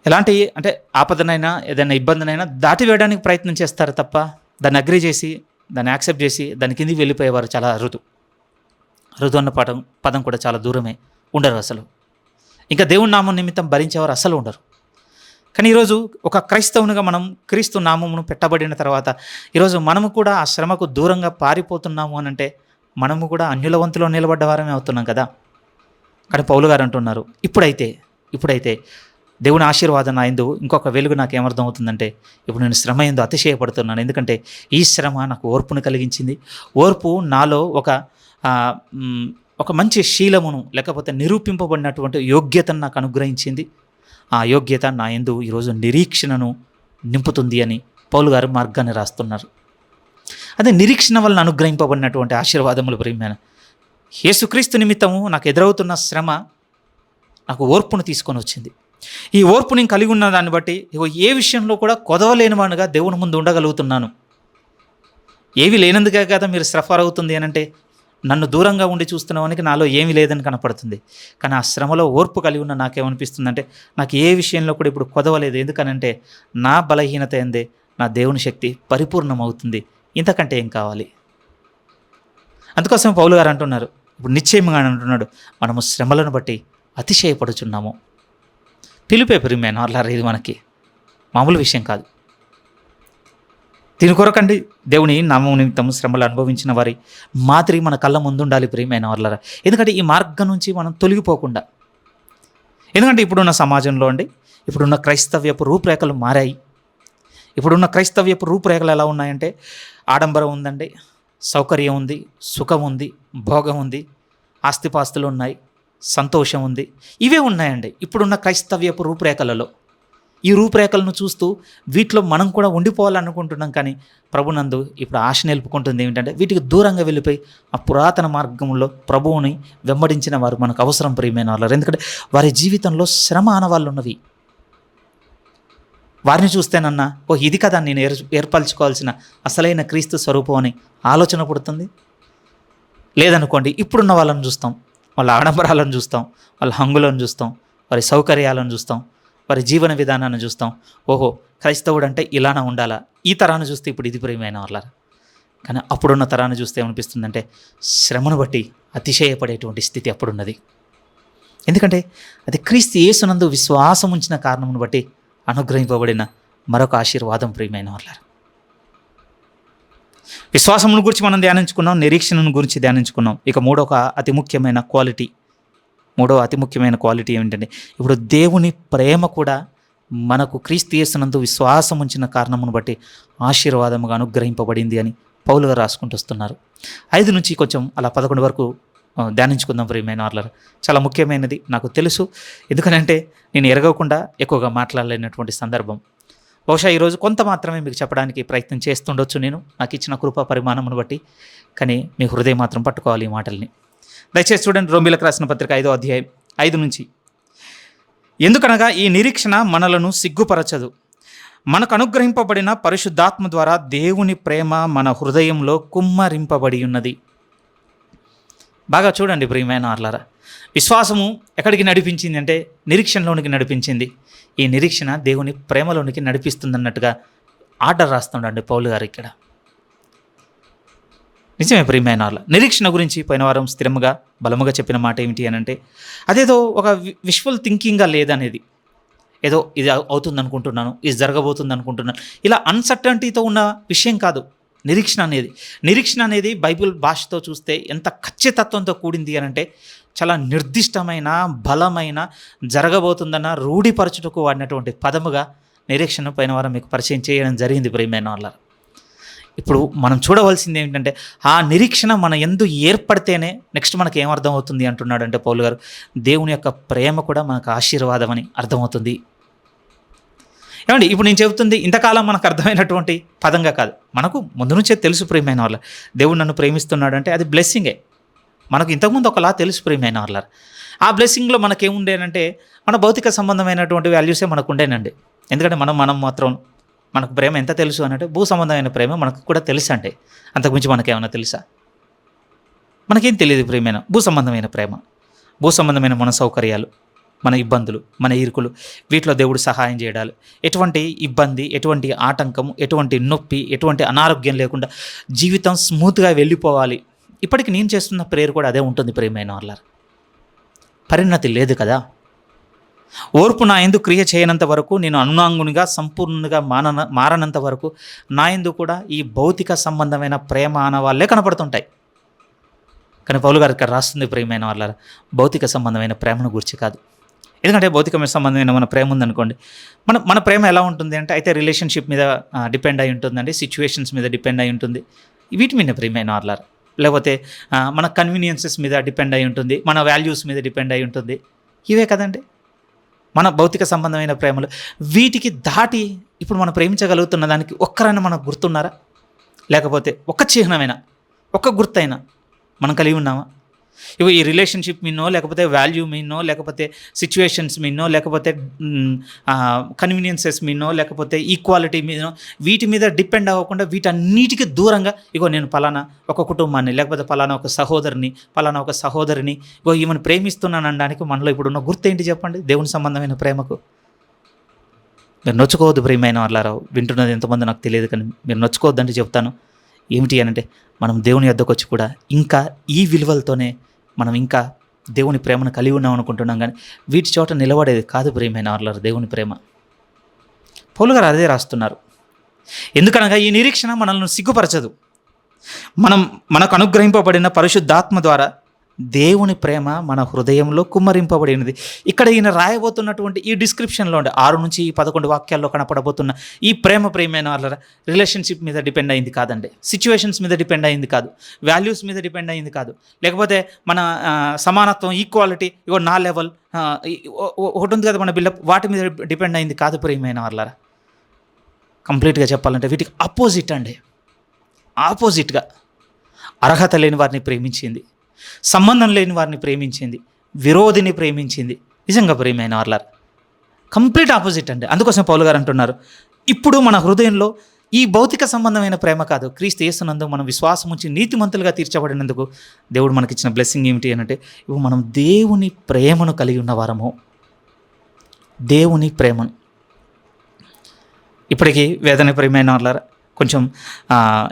Speaker 1: ఎలాంటి అంటే ఆపదనైనా ఏదైనా ఇబ్బందినైనా దాటివేయడానికి ప్రయత్నం చేస్తారు తప్ప దాన్ని అగ్రీ చేసి, దాన్ని యాక్సెప్ట్ చేసి దాని కిందికి వెళ్ళిపోయేవారు చాలా అరుదు అన్న పదం కూడా చాలా దూరమే. ఉండరు అసలు. ఇంకా దేవుని నామం నిమిత్తం భరించేవారు అసలు ఉండరు. కానీ ఈరోజు ఒక క్రైస్తవునిగా మనం క్రీస్తు నామమును పెట్టబడిన తర్వాత ఈరోజు మనము కూడా ఆ శ్రమకు దూరంగా పారిపోతున్నాము అని అంటే, మనము కూడా అన్యుల వంతులో నిలబడ్డవారమే అవుతున్నాం కదా. కానీ పౌలు గారు అంటున్నారు, ఇప్పుడైతే దేవుని ఆశీర్వాదం నా యందు ఇంకొక వెలుగు నాకు ఏమర్థం అవుతుందంటే, ఇప్పుడు నేను శ్రమ యందు అతిశయపడుతున్నాను. ఎందుకంటే ఈ శ్రమ నాకు ఓర్పును కలిగించింది. ఓర్పు నాలో ఒక మంచి శీలమును, లేకపోతే నిరూపింపబడినటువంటి యోగ్యతను నాకు అనుగ్రహించింది. ఆ యోగ్యత నా యందు ఈరోజు నిరీక్షణను నింపుతుంది అని పౌలు గారు మార్గాన్ని రాస్తున్నారు. అదే నిరీక్షణ వలన అనుగ్రహింపబడినటువంటి ఆశీర్వాదములు ప్రియమైన. యేసుక్రీస్తు నిమిత్తము నాకు ఎదురవుతున్న శ్రమ నాకు ఓర్పును తీసుకొని వచ్చింది. ఈ ఓర్పు నేను కలిగి ఉన్న దాన్ని బట్టి ఏ విషయంలో కూడా కొదవలేని వాడుగా దేవుని ముందు ఉండగలుగుతున్నాను. ఏవి లేనందుకే కదా మీరు సఫర్ అవుతుంది అని అంటే, నన్ను దూరంగా ఉండి చూస్తున్నవానికి నాలో ఏమీ లేదని కనపడుతుంది. కానీ ఆ శ్రమలో ఓర్పు కలిగి ఉన్న నాకేమనిపిస్తుందంటే, నాకు ఏ విషయంలో కూడా ఇప్పుడు కొదవలేదు. ఎందుకనంటే నా బలహీనత ఎందే నా దేవుని శక్తి పరిపూర్ణమవుతుంది. ఇంతకంటే ఏం కావాలి? అందుకోసం పౌలు గారు అంటున్నారు, ఇప్పుడు నిశ్చయంగా అంటున్నాడు, మనము శ్రమలను బట్టి అతిశయపడుచున్నాము. పిలుపే ప్రియమైన వాళ్ళారా, ఇది మనకి మామూలు విషయం కాదు. దీని కొరకండి దేవుని నామం నిమిత్తం శ్రమలు అనుభవించిన వారి మాదిరి మన కళ్ళ ముందుండాలి ప్రియమైన వాళ్ళారా. ఎందుకంటే ఈ మార్గం నుంచి మనం తొలగిపోకుండా. ఎందుకంటే ఇప్పుడున్న సమాజంలో అండి, ఇప్పుడున్న క్రైస్తవ్యపు రూపురేఖలు మారాయి. ఇప్పుడున్న క్రైస్తవ్యపు రూపురేఖలు ఎలా ఉన్నాయంటే, ఆడంబరం ఉందండి, సౌకర్యం ఉంది, సుఖం ఉంది, భోగం ఉంది, ఆస్తిపాస్తులు ఉన్నాయి, సంతోషం ఉంది. ఇవే ఉన్నాయండి ఇప్పుడున్న క్రైస్తవ్యపు రూపురేఖలలో. ఈ రూపురేఖలను చూస్తూ వీటిలో మనం కూడా ఉండిపోవాలనుకుంటున్నాం. కానీ ప్రభునందు ఇప్పుడు ఆశ నిలుపుకుంటుంది ఏమిటంటే, వీటికి దూరంగా వెళ్ళిపోయి ఆ పురాతన మార్గంలో ప్రభువుని వెంబడించిన వారు మనకు అవసరం ప్రియమైన వాళ్ళు. ఎందుకంటే వారి జీవితంలో శ్రమ ఆనవాళ్ళు ఉన్నవి. వారిని చూస్తేనన్నా, ఇది కదా నేను ఏర్పరచుకోవాల్సిన అసలైన క్రీస్తు స్వరూపం అని ఆలోచన పుడుతుంది. లేదనుకోండి, ఇప్పుడున్న వాళ్ళని చూస్తాం, వాళ్ళ ఆడంబరాలను చూస్తాం, వాళ్ళ హంగులను చూస్తాం, వారి సౌకర్యాలను చూస్తాం, వారి జీవన విధానాన్ని చూస్తాం. ఓహో, క్రైస్తవుడు అంటే ఇలానే ఉండాలా. ఈ తరాన్ని చూస్తే ఇప్పుడు ఇది ప్రియమైన వాళ్ళారా. కానీ అప్పుడున్న తరాన్ని చూస్తే ఏమనిపిస్తుందంటే, శ్రమను బట్టి అతిశయపడేటువంటి స్థితి అప్పుడున్నది. ఎందుకంటే అది క్రీస్తు యేసునందు విశ్వాసం ఉంచిన కారణమును బట్టి అనుగ్రహింపబడిన మరొక ఆశీర్వాదం ప్రియమైన వాళ్ళారా. విశ్వాసమును గురించి మనం ధ్యానించుకున్నాం, నిరీక్షణను గురించి ధ్యానించుకున్నాం. ఇక మూడో అతి ముఖ్యమైన క్వాలిటీ ఏమిటంటే, ఇప్పుడు దేవుని ప్రేమ కూడా మనకు క్రీస్తు యేసునందు విశ్వాసం ఉంచిన కారణమును బట్టి ఆశీర్వాదముగా అనుగ్రహింపబడింది అని పౌలు గారు రాసుకుంటూ వస్తున్నారు. 5 నుంచి కొంచెం అలా 11 వరకు ధ్యానించుకుందాం ప్రియమైన వాళ్ళారా. చాలా ముఖ్యమైనది నాకు తెలుసు, ఎందుకనంటే నేను ఎరగకుండా ఎక్కువగా మాట్లాడలేనటువంటి సందర్భం. బహుశా ఈరోజు కొంత మాత్రమే మీకు చెప్పడానికి ప్రయత్నం చేస్తుండొచ్చు నేను, నాకు ఇచ్చిన కృపా పరిమాణమును బట్టి. కానీ మీ హృదయం మాత్రం పట్టుకోవాలి ఈ మాటల్ని. దయచేసి చూడండి, రోమీయులకు రాసిన పత్రిక 5వ అధ్యాయం 5 నుంచి. ఎందుకనగా ఈ నిరీక్షణ మనలను సిగ్గుపరచదు, మనకు అనుగ్రహింపబడిన పరిశుద్ధాత్మ ద్వారా దేవుని ప్రేమ మన హృదయంలో కుమ్మరింపబడి ఉన్నది. బాగా చూడండి ప్రియమైన వాళ్ళారా, విశ్వాసము ఎక్కడికి నడిపించింది అంటే నిరీక్షణలోనికి నడిపించింది. ఈ నిరీక్షణ దేవుని ప్రేమలోనికి నడిపిస్తుందన్నట్టుగా ఆర్డర్ రాస్తుండండి పౌలు గారు ఇక్కడ. నిజమే ప్రియమైన వాళ్ళ. నిరీక్షణ గురించి పోయిన వారం స్థిరముగా బలముగా చెప్పిన మాట ఏమిటి అని అంటే, అదేదో ఒక విష్వల్ థింకింగ్గా లేదనేది. ఏదో ఇది అవుతుంది అనుకుంటున్నాను, ఇది జరగబోతుంది అనుకుంటున్నాను, ఇలా అన్సర్టనిటీతో ఉన్న విషయం కాదు నిరీక్షణ అనేది బైబిల్ భాషతో చూస్తే ఎంత ఖచ్చితత్వంతో కూడింది అని అంటే, చాలా నిర్దిష్టమైన బలమైన జరగబోతుందన్న రూఢిపరచుటకు వాడినటువంటి పదముగా నిరీక్షణ పైన వారం మీకు పరిచయం చేయడం జరిగింది ప్రియమైన వాళ్ళ. ఇప్పుడు మనం చూడవలసింది ఏంటంటే, ఆ నిరీక్షణ మన యందు ఏర్పడితేనే నెక్స్ట్ మనకు ఏమర్థం అవుతుంది అంటున్నాడు అంటే పౌలు గారు, దేవుని యొక్క ప్రేమ కూడా మనకు ఆశీర్వాదం అని అర్థమవుతుంది. ఏమండి, ఇప్పుడు నేను చెబుతుంది ఇంతకాలం మనకు అర్థమైనటువంటి పదంగా కాదు, మనకు ముందు నుంచే తెలుసు ప్రియమైన వాళ్ళ. దేవుడు నన్ను ప్రేమిస్తున్నాడు అంటే అది బ్లెస్సింగే. మనకు ఇంతకుముందు ఒకలా తెలుసు ప్రియమైన వాళ్ళ. ఆ బ్లెస్సింగ్లో మనకేముండేనంటే, మన భౌతిక సంబంధమైనటువంటి వాల్యూసే మనకు ఉండేనండి. ఎందుకంటే మనం మాత్రం మనకు ప్రేమ ఎంత తెలుసు అనంటే, భూ సంబంధమైన ప్రేమ మనకు కూడా తెలుసు అంటే, అంతకుమించి మనకేమైనా తెలుసా? మనకేం తెలియదు ప్రియమైన భూ సంబంధమైన ప్రేమ, భూ సంబంధమైన మన సౌకర్యాలు, మన ఇబ్బందులు, మన ఇరుకులు, వీటిలో దేవుడు సహాయం చేయడాలు. ఎటువంటి ఇబ్బంది, ఎటువంటి ఆటంకము, ఎటువంటి నొప్పి, ఎటువంటి అనారోగ్యం లేకుండా జీవితం స్మూత్గా వెళ్ళిపోవాలి. ఇప్పటికి నేను చేస్తున్న ప్రేయర్ కూడా అదే ఉంటుంది ప్రియమైన వాళ్ళ. పరిణతి లేదు కదా. ఓర్పు నా యందు క్రియ చేయనంత వరకు, నేను అనునాంగునిగా సంపూర్ణంగా మారనంత వరకు నా యందు కూడా ఈ భౌతిక సంబంధమైన ప్రేమ అన్న వాళ్ళే కనపడుతుంటాయి. కానీ పౌలు గారు ఇక్కడ రాస్తుంది ప్రియమైన వాళ్ళ, భౌతిక సంబంధమైన ప్రేమను గురించి కాదు. ఎందుకంటే భౌతికమైన సంబంధమైన మన ప్రేమ ఉందనుకోండి, మన ప్రేమ ఎలా ఉంటుంది అంటే, అయితే రిలేషన్షిప్ మీద డిపెండ్ అయి ఉంటుందండి, సిచ్యువేషన్స్ మీద డిపెండ్ అయి ఉంటుంది, వీటి మీద ప్రియమైన వాళ్ళ. లేకపోతే మన కన్వీనియన్సెస్ మీద డిపెండ్ అయి ఉంటుంది, మన వాల్యూస్ మీద డిపెండ్ అయి ఉంటుంది. ఇవే కదండి మన భౌతిక సంబంధమైన ప్రేమలు. వీటికి దాటి ఇప్పుడు మనం ప్రేమించగలుగుతున్న దానికి ఒక్కరైనా మనకు గుర్తున్నారా? లేకపోతే ఒక్క చిహ్నమైనా, ఒక్క గుర్తైనా మనం కలిగి ఉన్నామా? ఇగో ఈ రిలేషన్షిప్ మీనో, లేకపోతే వాల్యూ మీనో, లేకపోతే సిచ్యువేషన్స్ మీనో, లేకపోతే కన్వీనియన్సెస్ మీనో, లేకపోతే ఈక్వాలిటీ మీదనో, వీటి మీద డిపెండ్ అవ్వకుండా వీటన్నిటికీ దూరంగా ఇగో నేను పలానా ఒక కుటుంబాన్ని, లేకపోతే పలానా ఒక సహోదరిని, పలానా ఒక సహోదరిని ఇగో ఈమెను ప్రేమిస్తున్నాను అనడానికి మనలో ఇప్పుడున్న గుర్తు ఏంటి చెప్పండి? దేవుని సంబంధమైన ప్రేమకు. మీరు నొచ్చుకోవద్దు ప్రియమైన వాళ్ళారా, వింటున్నది ఎంతమంది నాకు తెలియదు, కానీ మీరు నొచ్చుకోవద్దంటే చెప్తాను. ఏమిటి అనంటే, మనం దేవుని యొద్దకు వచ్చి కూడా ఇంకా ఈ విలువలతోనే మనం ఇంకా దేవుని ప్రేమను కలిగి ఉన్నాం అనుకుంటున్నాం, కానీ వీటి చోట నిలబడేది కాదు ప్రియమైన వాళ్ళారా దేవుని ప్రేమ. పౌలు గారు అదే రాస్తున్నారు. ఎందుకనగా ఈ నిరీక్షణ మనల్ని సిగ్గుపరచదు. మనకు అనుగ్రహింపబడిన పరిశుద్ధాత్మ ద్వారా దేవుని ప్రేమ మన హృదయంలో కుమ్మరింపబడినది. ఇక్కడ ఈయన రాయబోతున్నటువంటి ఈ డిస్క్రిప్షన్లో 6 నుంచి 11 వాక్యాల్లో కనపడబోతున్న ఈ ప్రేమైన వాళ్ళ రిలేషన్షిప్ మీద డిపెండ్ అయింది కాదండి, సిచ్యువేషన్స్ మీద డిపెండ్ అయింది కాదు, వాల్యూస్ మీద డిపెండ్ అయింది కాదు, లేకపోతే మన సమానత్వం, ఈక్వాలిటీ, ఇగో నా లెవెల్ ఒకటి ఉంది కదా మన బిల్డప్, వాటి మీద డిపెండ్ అయింది కాదు ప్రియమైన వాళ్ళ. కంప్లీట్గా చెప్పాలంటే వీటికి ఆపోజిట్ అండి. ఆపోజిట్గా అర్హత లేని వారిని ప్రేమించింది, సంబంధం లేని వారిని ప్రేమించింది, విరోధిని ప్రేమించింది. నిజంగా ప్రియమైన వాళ్ళ కంప్లీట్ ఆపోజిట్ అండి. అందుకోసం పౌలు గారు అంటున్నారు, ఇప్పుడు మన హృదయంలో ఈ భౌతిక సంబంధమైన ప్రేమ కాదు, క్రీస్తు యేసునందు మనం విశ్వాసం ఉంచి నీతిమంతులుగా తీర్చబడినందుకు దేవుడు మనకిచ్చిన బ్లెస్సింగ్ ఏమిటి అంటే, ఇప్పుడు మనం దేవుని ప్రేమను కలిగి ఉన్నవారము. దేవుని ప్రేమను ఇప్పటికీ వేదన ప్రియమైన వాళ్ళ కొంచెం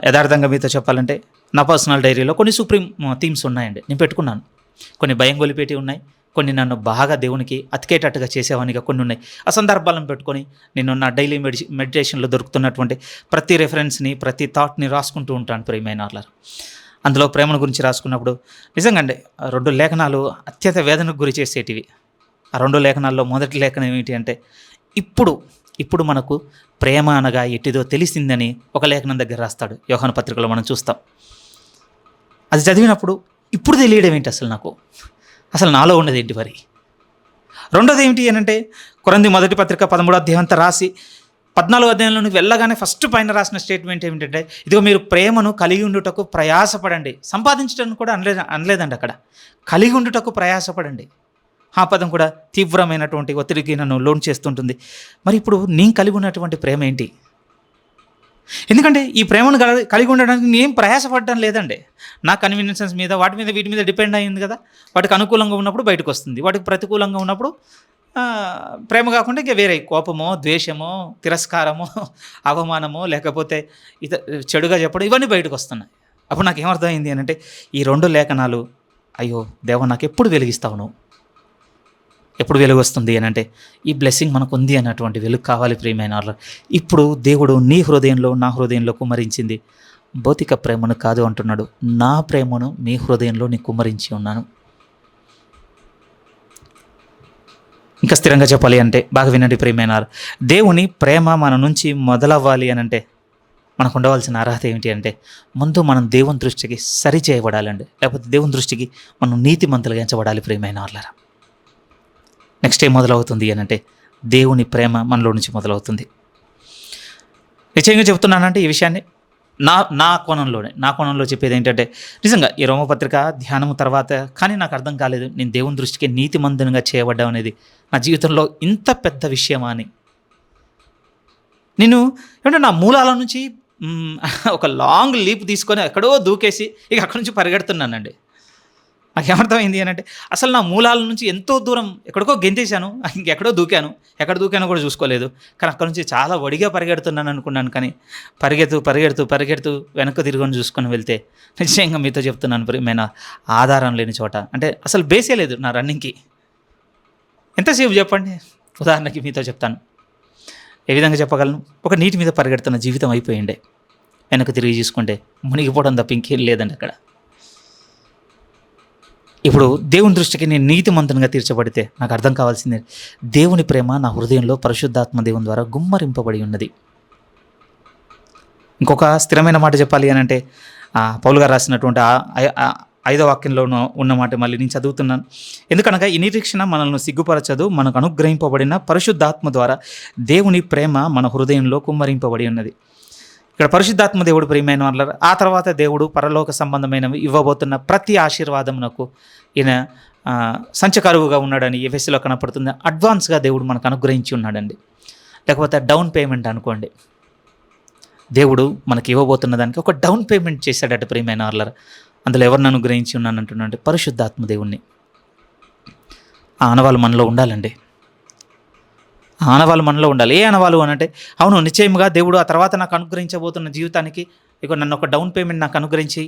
Speaker 1: యథార్థంగా మీతో చెప్పాలంటే, నా పర్సనల్ డైరీలో కొన్ని సుప్రీం థీమ్స్ ఉన్నాయండి, నేను పెట్టుకున్నాను. కొన్ని భయం గొలిపేటి ఉన్నాయి, కొన్ని నన్ను బాగా దేవునికి అతికేటట్టుగా చేసేవానిగా కొన్ని ఉన్నాయి. ఆ సందర్భాలను పెట్టుకొని నేను నా డైలీ మెడిటేషన్లో దొరుకుతున్నటువంటి ప్రతి రెఫరెన్స్ని, ప్రతి థాట్ని రాసుకుంటూ ఉంటాను ప్రియమైన వాళ్ళ. అందులో ప్రేమను గురించి రాసుకున్నప్పుడు నిజంగా అండి 2 లేఖనాలు అత్యంత వేదనకు గురి చేసేటివి. ఆ 2 లేఖనాల్లో మొదటి లేఖనం ఏమిటి అంటే, ఇప్పుడు మనకు ప్రేమ అనగా ఎట్టిదో తెలిసిందని ఒక లేఖనం దగ్గర రాస్తాడు. యోహాను పత్రికలో మనం చూస్తాం. అది చదివినప్పుడు ఇప్పుడు తెలియడం ఏంటి అసలు నాలో ఉన్నది ఏంటి మరి. రెండోది ఏమిటి అని అంటే, కొరింథీ మొదటి పత్రిక 13వ అధ్యాయం అంతా రాసి 14వ అధ్యాయంలోనికి వెళ్ళగానే ఫస్ట్ పైన రాసిన స్టేట్మెంట్ ఏమిటంటే, ఇదిగో మీరు ప్రేమను కలిగి ఉండుటకు ప్రయాసపడండి. సంపాదించడానికి కూడా అనలేదండి అక్కడ, కలిగి ఉండుటకు ప్రయాసపడండి. ఆ పదం కూడా తీవ్రమైనటువంటి ఒత్తిడికి నన్ను లోన్ చేస్తుంటుంది. మరి ఇప్పుడు నేను కలిగి ఉన్నటువంటి ప్రేమ ఏంటి? ఎందుకంటే ఈ ప్రేమను కలిగి ఉండడానికి నేను ప్రయాసపడడం లేదండి. నా కన్వీనియన్సెస్ మీద, వీటి మీద డిపెండ్ అయ్యింది కదా. వాటికి అనుకూలంగా ఉన్నప్పుడు బయటకు వస్తుంది, వాటికి ప్రతికూలంగా ఉన్నప్పుడు ప్రేమ కాకుండా ఇంకా వేరే కోపమో, ద్వేషమో, తిరస్కారమో, అవమానమో, లేకపోతే చెడుగా చెప్పడం, ఇవన్నీ బయటకు వస్తున్నాయి. అప్పుడు నాకు ఏమర్థమైంది అని అంటే, ఈ 2 లేఖనాలు అయ్యో దేవా నాకు ఎప్పుడు వెలిగిస్తావు నువ్వు, ఎప్పుడు వెలుగు వస్తుంది అని అంటే, ఈ బ్లెస్సింగ్ మనకు ఉంది అన్నటువంటి వెలుగు కావాలి ప్రియమైన వాళ్ళు. ఇప్పుడు దేవుడు నీ హృదయంలో, నా హృదయంలో కుమ్మరించింది భౌతిక ప్రేమను కాదు అంటున్నాడు, నా ప్రేమను మీ హృదయంలో నేను కుమ్మరించి ఉన్నాను. ఇంకా స్థిరంగా చెప్పాలి అంటే, బాగా వినండి ప్రియమైన వాళ్ళు, దేవుని ప్రేమ మన నుంచి మొదలవ్వాలి అని అంటే మనకు ఉండవలసిన అర్హత ఏమిటి అంటే, ముందు మనం దేవుని దృష్టికి సరి చేయబడాలండి, లేకపోతే దేవుని దృష్టికి మనం నీతిమంతులుగా ఎంచబడాలి ప్రియమైన వాళ్ళారా. నెక్స్ట్ ఏం మొదలవుతుంది అని అంటే, దేవుని ప్రేమ మనలో నుంచి మొదలవుతుంది. నిశ్చయంగా చెప్తున్నానంటే ఈ విషయాన్ని నా కోణంలో చెప్పేది ఏంటంటే, నిజంగా ఈ రోమపత్రిక ధ్యానం తర్వాత కానీ నాకు అర్థం కాలేదు, నేను దేవుని దృష్టికి నీతిమంతునిగా చేయబడ్డా అనేది నా జీవితంలో ఇంత పెద్ద విషయమా అని. నేను ఏమంటే నా మూలాల నుంచి ఒక లాంగ్ లీప్ తీసుకొని ఎక్కడో దూకేసి ఇక అక్కడి నుంచి పరిగెడుతున్నానండి. నాకేమర్థమైంది అని అంటే, అసలు నా మూలాల నుంచి ఎంతో దూరం ఎక్కడికో గెంతేశాను, ఇంకెక్కడో దూకాను, ఎక్కడ దూకానో కూడా చూసుకోలేదు. కానీ అక్కడ నుంచి చాలా వడిగా పరిగెడుతున్నాను అనుకున్నాను. కానీ పరిగెడుతూ వెనక్కి తిరుగుని చూసుకొని వెళ్తే, నిశ్చయంగా మీతో చెప్తున్నాను ప్రియమైన, ఆధారం లేని చోట, అంటే అసలు బేసే లేదు నా రన్నింగ్కి. ఎంతసేపు చెప్పండి, ఉదాహరణకి మీతో చెప్తాను, ఏ విధంగా చెప్పగలను, ఒక నీటి మీద పరిగెడుతున్న జీవితం అయిపోయిండే, వెనక్కి తిరిగి చూసుకుంటే మునిగిపోవడం తప్ప ఇంకేం లేదండి అక్కడ. ఇప్పుడు దేవుని దృష్టికి నేను నీతిమంతునిగా తీర్చబడితే నాకు అర్థం కావాల్సిందే, దేవుని ప్రేమ నా హృదయంలో పరిశుద్ధాత్మ దేవుని ద్వారా గుమ్మరింపబడి ఉన్నది. ఇంకొక స్థిరమైన మాట చెప్పాలి అని అంటే, పౌలు గారు రాసినటువంటి 5వ వాక్యంలో ఉన్న మాట మళ్ళీ నేను చదువుతున్నాను. ఎందుకనగా ఈ నిరీక్షణ మనల్ని సిగ్గుపరచదు, మనకు అనుగ్రహింపబడిన పరిశుద్ధాత్మ ద్వారా దేవుని ప్రేమ మన హృదయంలో కుమ్మరింపబడి ఉన్నది. ఇక్కడ పరిశుద్ధాత్మ దేవుడు ప్రియమైన వాళ్ళ, ఆ తర్వాత దేవుడు పరలోక సంబంధమైనవి ఇవ్వబోతున్న ప్రతి ఆశీర్వాదమునకు ఈయన సంచకరువుగా ఉన్నాడని ఎఫెసీలో కనపడుతుంది. అడ్వాన్స్గా దేవుడు మనకు అనుగ్రహించి ఉన్నాడండి. లేకపోతే డౌన్ పేమెంట్ అనుకోండి, దేవుడు మనకి ఇవ్వబోతున్న దానికి ఒక డౌన్ పేమెంట్ చేశాడట ప్రియమైన వాళ్ళ. అందులో ఎవరిని అనుగ్రహించి ఉన్నాను అంటున్నాడంటే పరిశుద్ధాత్మ దేవుణ్ణి. ఆ ఆనవాళ్ళు మనలో ఉండాలండి. ఆ ఆనవాళ్ళు మనలో ఉండాలి. ఏ ఆనవాళ్ళు అని అంటే, అవును నిశ్చయముగా దేవుడు ఆ తర్వాత నాకు అనుగ్రహించబోతున్న జీవితానికి ఇక నన్ను ఒక డౌన్ పేమెంట్ నాకు అనుగ్రహించి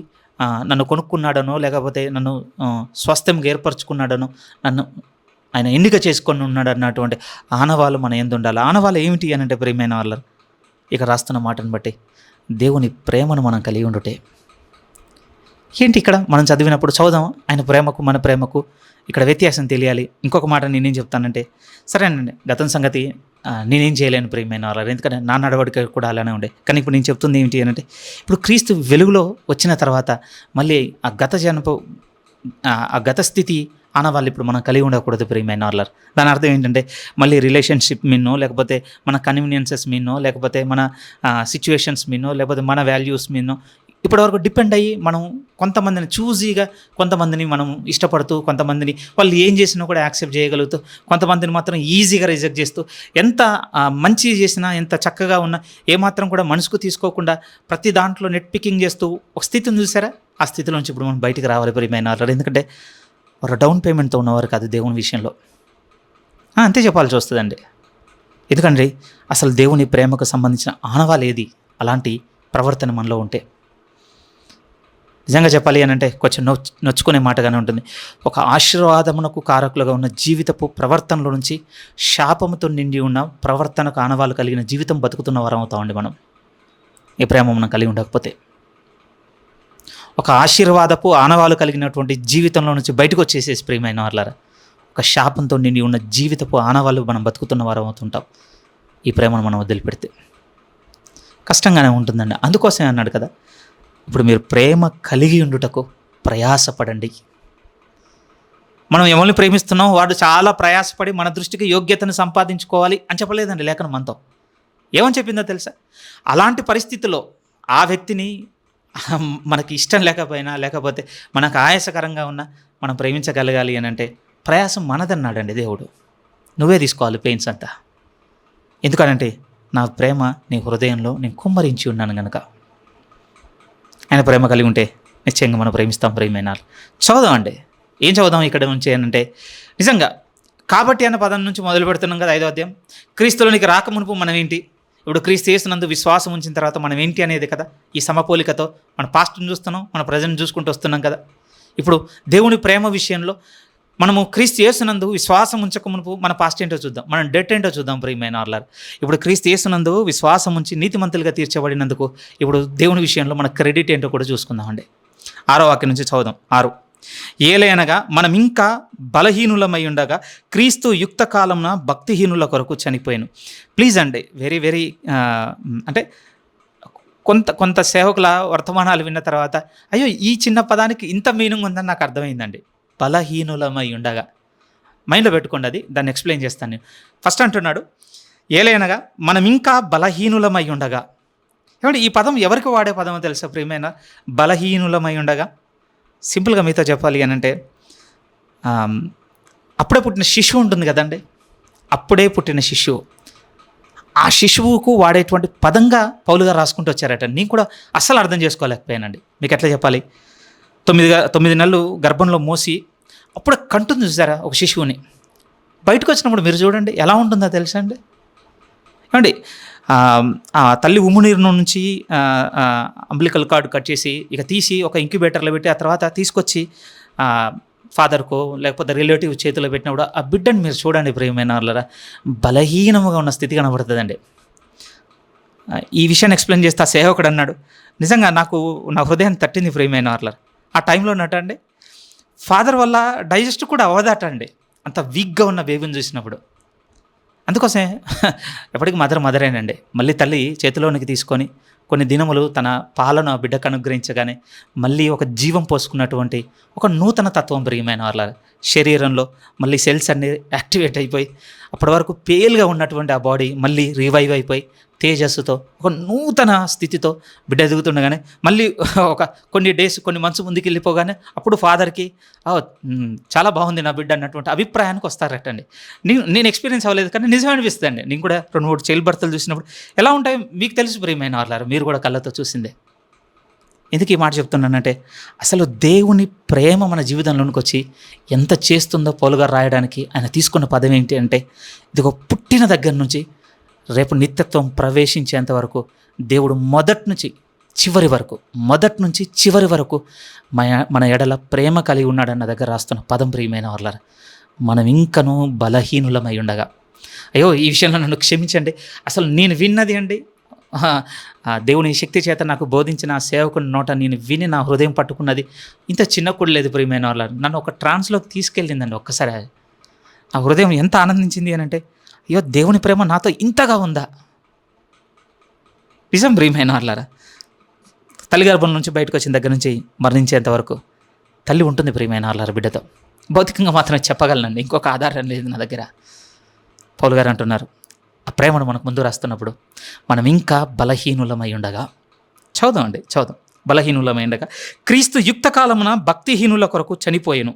Speaker 1: నన్ను కొనుక్కున్నాడనో, లేకపోతే నన్ను స్వాస్థ్యంగా ఏర్పరచుకున్నాడనో, నన్ను ఆయన ఎన్నిక చేసుకొని ఉన్నాడు అన్నటువంటి ఆనవాళ్ళు మన యందు ఉండాలి. ఆనవాళ్ళు ఏమిటి అని అంటే ప్రియమైన వాళ్ళు, ఇక రాస్తున్న మాటను బట్టి దేవుని ప్రేమను మనం కలిగి ఉండుటే. ఏంటి ఇక్కడ మనం చదివినప్పుడు చదువుదాం, ఆయన ప్రేమకు మన ప్రేమకు ఇక్కడ వ్యత్యాసం తెలియాలి. ఇంకొక మాట నేనేం చెప్తానంటే, సరేనండి గతం సంగతి నేనేం చేయలేను ప్రియమైన వాళ్ళు, ఎందుకంటే నా నడవడిక కూడా అలానే ఉండే. కానీ ఇప్పుడు నేను చెప్తుంది ఏంటి అని అంటే, ఇప్పుడు క్రీస్తు వెలుగులో వచ్చిన తర్వాత మళ్ళీ ఆ గత స్థితి ఆనవాళ్ళు ఇప్పుడు మనం కలిగి ఉండకూడదు ప్రియమైన వాళ్ళ. దాని అర్థం ఏంటంటే, మళ్ళీ రిలేషన్షిప్ మీనో, లేకపోతే మన కన్వీనియన్సెస్ మీనో, లేకపోతే మన సిచ్యువేషన్స్ మీనో, లేకపోతే మన వాల్యూస్ మీనో ఇప్పటివరకు డిపెండ్ అయ్యి మనం కొంతమందిని చూజీగా, కొంతమందిని మనం ఇష్టపడుతూ, కొంతమందిని వాళ్ళు ఏం చేసినా కూడా యాక్సెప్ట్ చేయగలుగుతూ, కొంతమందిని మాత్రం ఈజీగా రిజెక్ట్ చేస్తూ, ఎంత మంచి చేసినా, ఎంత చక్కగా ఉన్నా ఏమాత్రం కూడా మనసుకు తీసుకోకుండా ప్రతి దాంట్లో నెట్ పికింగ్ చేస్తూ ఒక స్థితిని చూసారా, ఆ స్థితిలో నుంచి ఇప్పుడు మనం బయటికి రావాలి ప్రియమైన వాళ్ళు. ఎందుకంటే వారు డౌన్ పేమెంట్తో ఉన్నవారు కాదు దేవుని విషయంలో. అంతే చెప్పాల్సి వస్తుందండి. ఎందుకంటే అసలు దేవుని ప్రేమకు సంబంధించిన ఆనవాళ్ళు ఏది, అలాంటి ప్రవర్తన మనలో ఉంటే నిజంగా చెప్పాలి అని అంటే కొంచెం నొచ్చుకునే మాటగానే ఉంటుంది. ఒక ఆశీర్వాదమునకు కారకులుగా ఉన్న జీవితపు ప్రవర్తనలో నుంచి శాపముతో నిండి ఉన్న ప్రవర్తనకు ఆనవాళ్ళు కలిగిన జీవితం బతుకుతున్న వారం అవుతామండి మనం, ఈ ప్రేమ మనం కలిగి ఉండకపోతే. ఒక ఆశీర్వాదపు ఆనవాళ్ళు కలిగినటువంటి జీవితంలో నుంచి బయటకు వచ్చేసేసి ప్రియమైన వాళ్ళారా, ఒక శాపంతో నిండి ఉన్న జీవితపు ఆనవాళ్ళు మనం బతుకుతున్న వారం అవుతుంటాం ఈ ప్రేమను మనం వదిలిపెడితే. కష్టంగానే ఉంటుందండి. అందుకోసమే అన్నాడు కదా, ఇప్పుడు మీరు ప్రేమ కలిగి ఉండుటకు ప్రయాసపడండి. మనం ఎవరిని ప్రేమిస్తున్నాం, వాడు చాలా ప్రయాసపడి మన దృష్టికి యోగ్యతను సంపాదించుకోవాలి అని చెప్పలేదండి లేఖనం మనతో. ఏమని చెప్పిందో తెలుసా? అలాంటి పరిస్థితుల్లో ఆ వ్యక్తిని మనకి ఇష్టం లేకపోయినా, లేకపోతే మనకు ఆయాసకరంగా ఉన్నా మనం ప్రేమించగలగాలి అని అంటే ప్రయాసం మనదన్నాడండి దేవుడు. నువ్వే తీసుకోవాలి పెయిన్స్ అంతా. ఎందుకనంటే నా ప్రేమ నీ హృదయంలో నేను కుమ్మరించి ఉన్నాను కనుక. ఆయన ప్రేమ కలిగి ఉంటే నిశ్చయంగా మనం ప్రేమిస్తాం ప్రియమైన. చదువుదాం అండి, ఏం చదువుదాం ఇక్కడ నుంచి అంటే, నిజంగా కాబట్టి అన్న పదం నుంచి మొదలు పెడుతున్నాం కదా 5వ అధ్యాయం. క్రీస్తులోనికి రాక మునుపు మనం ఏంటి, ఇప్పుడు క్రీస్తు యేసునందు విశ్వాసం ఉంచిన తర్వాత మనం ఏంటి అనేది కదా. ఈ సమపోలికతో మన పాస్ట్ని చూస్తున్నాం, మన ప్రజెంట్ చూసుకుంటూ వస్తున్నాం కదా. ఇప్పుడు దేవుని ప్రేమ విషయంలో మనము క్రీస్తు యేసునందు విశ్వాసం ఉంచక మునుపు మన పాస్ట్ ఏంటో చూద్దాం, మనం డెట్ ఏంటో చూద్దాం ప్రియమైన వాళ్ళ. ఇప్పుడు క్రీస్తు యేసునందు విశ్వాసం ఉంచి నీతిమంతులుగా తీర్చబడినందుకు ఇప్పుడు దేవుని విషయంలో మన క్రెడిట్ ఏంటో కూడా చూసుకుందామండి. 6వ వాక్యం నుంచి చదువుదాం. 6 ఏలయనగా మనం ఇంకా బలహీనులమై ఉండగా క్రీస్తు యుక్త కాలంన భక్తిహీనుల కొరకు చనిపోయాను. ప్లీజ్ అండి, వెరీ వెరీ అంటే కొంత సేవకుల వర్తమానాలు విన్న తర్వాత అయ్యో ఈ చిన్న పదానికి ఇంత మీనింగ్ ఉందని నాకు అర్థమైందండి. బలహీనులమై ఉండగా మైండ్లో పెట్టుకోండి, అది దాన్ని ఎక్స్ప్లెయిన్ చేస్తాను నేను. ఫస్ట్ అంటున్నాడు ఏలైనగా మనం ఇంకా బలహీనులమై ఉండగా. ఏమంటే ఈ పదం ఎవరికి వాడే పదమో తెలుసా ప్రియమైన? బలహీనులమై ఉండగా. సింపుల్గా మీతో చెప్పాలి అని అంటే, అప్పుడే పుట్టిన శిశువు ఉంటుంది కదండి, అప్పుడే పుట్టిన శిశువు, ఆ శిశువుకు వాడేటువంటి పదంగా పౌలు గారు రాసుకుంటూ వచ్చారట. నేను కూడా అస్సలు అర్థం చేసుకోలేకపోయానండి. మీకు ఎట్లా చెప్పాలి, 9 నెలలు గర్భంలో మోసి అప్పుడే కంటుంది చూసారా ఒక శిశువుని, బయటకు వచ్చినప్పుడు మీరు చూడండి ఎలా ఉంటుందో తెలుసా అండి. ఏమండి ఆ తల్లి ఉమ్ము నీరు నుంచి అంబ్లికల్ కార్డు కట్ చేసి ఇక తీసి ఒక ఇంక్యుబేటర్లో పెట్టి ఆ తర్వాత తీసుకొచ్చి ఫాదర్కో లేకపోతే రిలేటివ్ చేతిలో పెట్టినప్పుడు ఆ బిడ్డని మీరు చూడండి ప్రియమైన వాళ్ళరా, బలహీనముగా ఉన్న స్థితి కనబడుతుందండి. ఈ విషయాన్ని ఎక్స్ప్లెయిన్ చేస్తే ఆ సేవకుడు అన్నాడు, నిజంగా నా హృదయాన్ని తట్టింది ప్రియమైన వాళ్ళ. ఆ టైంలో ఉన్నట్టండి ఫాదర్ వల్ల డైజెస్ట్ కూడా అవ్వదటండి, అంత వీక్గా ఉన్న బేబీని చూసినప్పుడు. అందుకోసమే ఎప్పటికీ మదరేనండి. మళ్ళీ తల్లి చేతిలోనికి తీసుకొని కొన్ని దినములు తన పాలను ఆ బిడ్డకు అనుగ్రహించగానే మళ్ళీ ఒక జీవం పోసుకున్నటువంటి ఒక నూతన తత్వం ప్రియమైన వాళ్ళ శరీరంలో మళ్ళీ సెల్స్ అన్నీ యాక్టివేట్ అయిపోయి అప్పటి వరకు పేలుగా ఉన్నటువంటి ఆ బాడీ మళ్ళీ రివైవ్ అయిపోయి తేజస్సుతో ఒక నూతన స్థితితో బిడ్డ ఎదుగుతుండగానే మళ్ళీ ఒక కొన్ని మంత్స్ ముందుకు వెళ్ళిపోగానే అప్పుడు ఫాదర్కి చాలా బాగుంది నా బిడ్డ అన్నటువంటి అభిప్రాయానికి వస్తారటండి. నేను ఎక్స్పీరియన్స్ అవ్వలేదు కానీ నిజమే అనిపిస్తుంది అండి. నేను కూడా 2-3 చైల్డ్ బర్త్లు చూసినప్పుడు ఎలా ఉంటాయో మీకు తెలుసు ప్రియమైన వాళ్ళారు, మీరు కూడా కళ్ళతో చూసిందే. ఎందుకు ఈ మాట చెప్తున్నానంటే అసలు దేవుని ప్రేమ మన జీవితంలోనికి వచ్చి ఎంత చేస్తుందో పౌలు గారు రాయడానికి ఆయన తీసుకున్న పదం ఏంటి అంటే, ఇదిగో పుట్టిన దగ్గర నుంచి రేపు నిత్యత్వం ప్రవేశించేంత వరకు దేవుడు మొదటి నుంచి చివరి వరకు మన ఎడల ప్రేమ కలిగి ఉన్నాడన్న దగ్గర రాస్తున్న పదం ప్రియమైన వాళ్ళారా. మనం ఇంకనూ బలహీనులమై ఉండగా, అయ్యో ఈ విషయంలో నన్ను క్షమించండి, అసలు నేను విన్నది అండి దేవుని శక్తి చేత నాకు బోధించిన ఆ సేవకుని నోట నేను విని నా హృదయం పట్టుకున్నది ఇంత చిన్న కూడా లేదు ప్రియమైన వాళ్ళ. నన్ను ఒక ట్రాన్స్లోకి తీసుకెళ్ళిందండి. ఒక్కసారి నా హృదయం ఎంత ఆనందించింది అని అంటే, అయ్యో దేవుని ప్రేమ నాతో ఇంతగా ఉందా. నిజం ప్రియమైన వాళ్ళారా, తల్లి గర్భం నుంచి బయటకు వచ్చిన దగ్గర నుంచి మరణించేంత వరకు తల్లి ఉంటుంది ప్రియమైన వాళ్ళారా బిడ్డతో. భౌతికంగా మాత్రం చెప్పగలనండి, ఇంకొక ఆధారం లేదు నా దగ్గర. పౌలు గారు అంటున్నారు ఆ ప్రేమను మనకు ముందు రాస్తున్నప్పుడు మనం ఇంకా బలహీనులమై ఉండగా, చదుదాం బలహీనులమై ఉండగా క్రీస్తు యుక్తకాలమున భక్తిహీనుల కొరకు చనిపోయెను.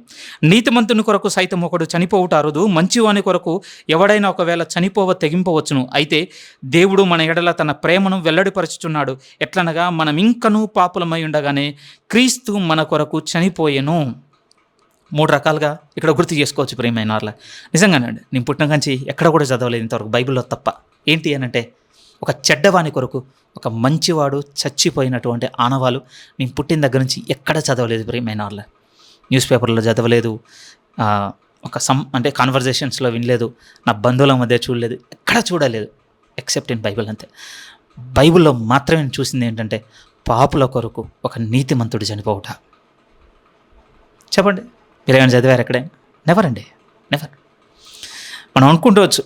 Speaker 1: నీతిమంతుని కొరకు సైతం ఒకడు చనిపోవుట అరుదు, మంచివాని కొరకు ఎవడైనా ఒకవేళ తెగింపవచ్చును. అయితే దేవుడు మన ఎడల తన ప్రేమను వెల్లడిపరచుచున్నాడు. ఎట్లనగా మనం ఇంకనూ పాపులమై ఉండగానే క్రీస్తు మన కొరకు చనిపోయెను. 3 రకాలుగా ఇక్కడ గుర్తు చేసుకోవచ్చు ప్రియమైన వాళ్ళ. నిజంగానండి, నేను పుట్టిన కంచి ఎక్కడ కూడా చదవలేదు ఇంతవరకు బైబిల్లో తప్ప. ఏంటి అనంటే, ఒక చెడ్డవాని కొరకు ఒక మంచివాడు చచ్చిపోయినటువంటి ఆనవాలు నేను పుట్టిన దగ్గర నుంచి ఎక్కడ చదవలేదు ప్రియమైన వాళ్ళ. న్యూస్ పేపర్లో చదవలేదు, అంటే కాన్వర్జేషన్స్లో వినలేదు, నా బంధువుల మధ్య చూడలేదు, ఎక్కడ చూడలేదు ఎక్సెప్ట్ ఇన్ బైబిల్. అంతే, బైబిల్లో మాత్రమే నేను చూసింది ఏంటంటే పాపుల కొరకు ఒక నీతిమంతుడు చనిపోవుట. చెప్పండి, మీరు ఏమైనా చదివారు ఎక్కడైనా? నెవర్. మనం అనుకుంటవచ్చు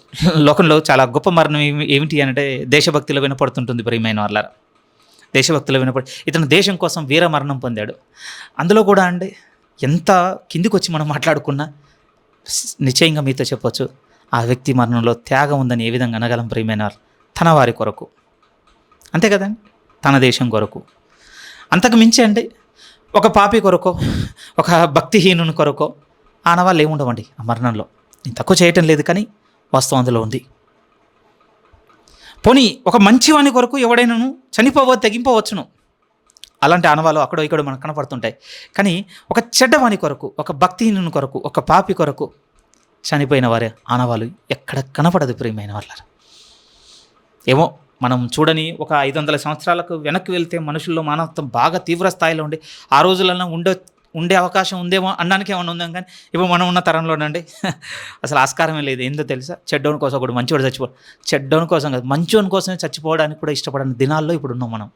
Speaker 1: లోకంలో చాలా గొప్ప మరణం ఏమిటి అంటే దేశభక్తిలో వినపడుతుంటుంది ప్రియమైన వాళ్ళారా. దేశభక్తిలో ఇతను దేశం కోసం వీర మరణం పొందాడు. అందులో కూడా అండి ఎంత కిందికి వచ్చి మనం మాట్లాడుకున్నా నిశ్చయంగా మీతో చెప్పొచ్చు, ఆ వ్యక్తి మరణంలో త్యాగం ఉందని ఏ విధంగా అనగలం ప్రియమైన వాళ్ళు? తన వారి కొరకు, అంతే కదండి, తన దేశం కొరకు. అంతకు మించి అండి ఒక పాపి కొరకో ఒక భక్తిహీనుని కొరకో ఆనవాళ్ళు ఏముండవండి ఆ మరణంలో. నేను తక్కువ చేయటం లేదు కానీ వాస్తవం అందులో ఉంది. పోనీ ఒక మంచివాని కొరకు ఎవడైనాను తెగింపవచ్చును, అలాంటి ఆనవాళ్ళు అక్కడో ఇక్కడ మనకు కనపడుతుంటాయి. కానీ ఒక చెడ్డవాని కొరకు, ఒక భక్తిహీనుని కొరకు, ఒక పాపి కొరకు చనిపోయిన వారి ఆనవాళ్ళు ఎక్కడ కనపడదు ప్రియమైన వాళ్ళ. ఏమో మనం చూడని ఒక 500 సంవత్సరాలకు వెనక్కి వెళ్తే మనుషుల్లో మానవత్వం బాగా తీవ్ర స్థాయిలో ఉండి ఆ రోజులలో ఉండే అవకాశం ఉందేమో అనడానికి ఏమన్నా ఉందాం. కానీ ఇప్పుడు మనం ఉన్న తరంలోనండి అసలు ఆస్కారమే లేదు. ఏందో తెలుసా, చెడ్డోని కోసం కూడా మంచివాడు చచ్చిపోవడం, చెడ్డోని కోసం కాదు మంచివాని కోసమే చచ్చిపోవడానికి కూడా ఇష్టపడని దినాల్లో ఇప్పుడు ఉన్నాం మనం.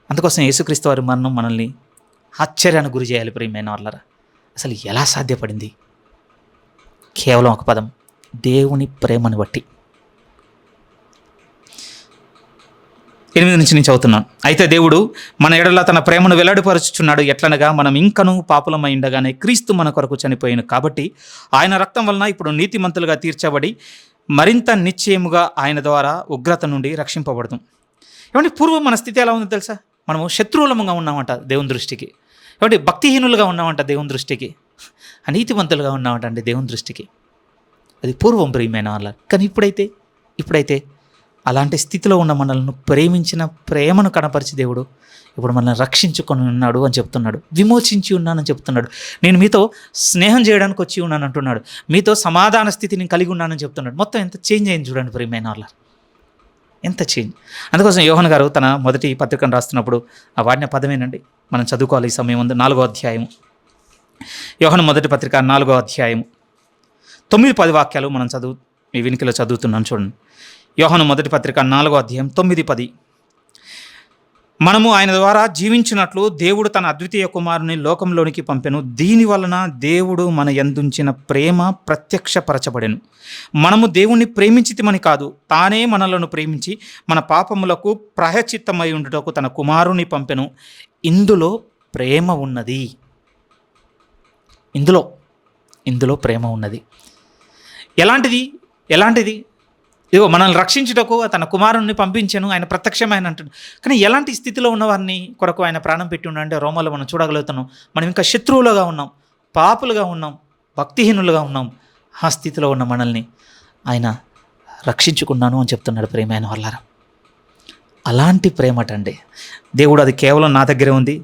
Speaker 1: అందుకోసం యేసుక్రీస్తు వారి మరణం మనల్ని ఆశ్చర్యానికి గురి చేయాలి ప్రియమైన వాళ్ళరా. అసలు ఎలా సాధ్యపడింది? కేవలం ఒక పదం, దేవుని ప్రేమను బట్టి. 8 నుంచి నేను చదువుతున్నాను. అయితే దేవుడు మన ఎడల తన ప్రేమను వెల్లడిపరుచుచున్నాడు. ఎట్లనగా మనం ఇంకనూ పాపులమై ఉండగానే క్రీస్తు మన కొరకు చనిపోయాను. కాబట్టి ఆయన రక్తం వలన ఇప్పుడు నీతిమంతులుగా తీర్చబడి మరింత నిశ్చయముగా ఆయన ద్వారా ఉగ్రత నుండి రక్షింపబడతాం. ఏమంటే పూర్వం మన స్థితి ఎలా ఉందో తెలుసా? మనము శత్రువులముగా ఉన్నామంట దేవుని దృష్టికి. ఏమంటే భక్తిహీనులుగా ఉన్నామంట దేవుని దృష్టికి. అనీతిమంతులుగా ఉన్నామంట అండి దేవుని దృష్టికి. అది పూర్వం ప్రియమైన వాళ్ళ. కానీ ఇప్పుడైతే అలాంటి స్థితిలో ఉన్న మనల్ని ప్రేమించిన ప్రేమను కనపరిచి దేవుడు ఇప్పుడు మనల్ని రక్షించుకొని ఉన్నాడు అని చెప్తున్నాడు. విమోచించి ఉన్నానని చెప్తున్నాడు. నేను మీతో స్నేహం చేయడానికి వచ్చి ఉన్నాను అంటున్నాడు. మీతో సమాధాన స్థితిని కలిగి ఉన్నానని చెప్తున్నాడు. మొత్తం ఎంత చేంజ్ అయింది చూడండి ప్రియమైన వాళ్ళ, ఎంత చేంజ్. అందుకోసం యోహాను గారు తన మొదటి పత్రికను రాస్తున్నప్పుడు ఆ వాడిన పదమేనండి మనం చదువుకోవాలి ఈ సమయం ఉంది. 4వ అధ్యాయము, యోహాను మొదటి పత్రిక 4వ అధ్యాయము 9-10 వాక్యాలు మనం మీ వినికిలో చదువుతున్నాను చూడండి. యోహాను మొదటి పత్రిక 4వ అధ్యాయం 9-10. మనము ఆయన ద్వారా జీవించినట్లు దేవుడు తన అద్వితీయ కుమారుని లోకంలోనికి పంపెను. దీని వలన దేవుడు మన యందుంచిన ప్రేమ ప్రత్యక్షపరచబడెను. మనము దేవుణ్ణి ప్రేమించితిమని కాదు, తానే మనలను ప్రేమించి మన పాపములకు ప్రాయశ్చిత్తమై ఉండుటకు తన కుమారుని పంపెను. ఇందులో ప్రేమ ఉన్నది. ఇందులో ఇందులో ప్రేమ ఉన్నది. ఎలాంటిది? ఇదిగో మనల్ని రక్షించుటకు తన కుమారుణ్ణి పంపించాను, ఆయన ప్రత్యక్షమైన అంటాడు. కానీ ఎలాంటి స్థితిలో ఉన్న వారిని కొరకు ఆయన ప్రాణం పెట్టి ఉన్నాడంటే రోమాలో మనం చూడగలుగుతున్నాం. మనం ఇంకా శత్రువులుగా ఉన్నాం, పాపులుగా ఉన్నాం, భక్తిహీనులుగా ఉన్నాం. ఆ స్థితిలో ఉన్న మనల్ని ఆయన రక్షించుకున్నాను అని చెప్తున్నాడు ప్రేమైన వాళ్ళారా. అలాంటి ప్రేమటండి దేవుడు. అది కేవలం నా దగ్గరే ఉంది,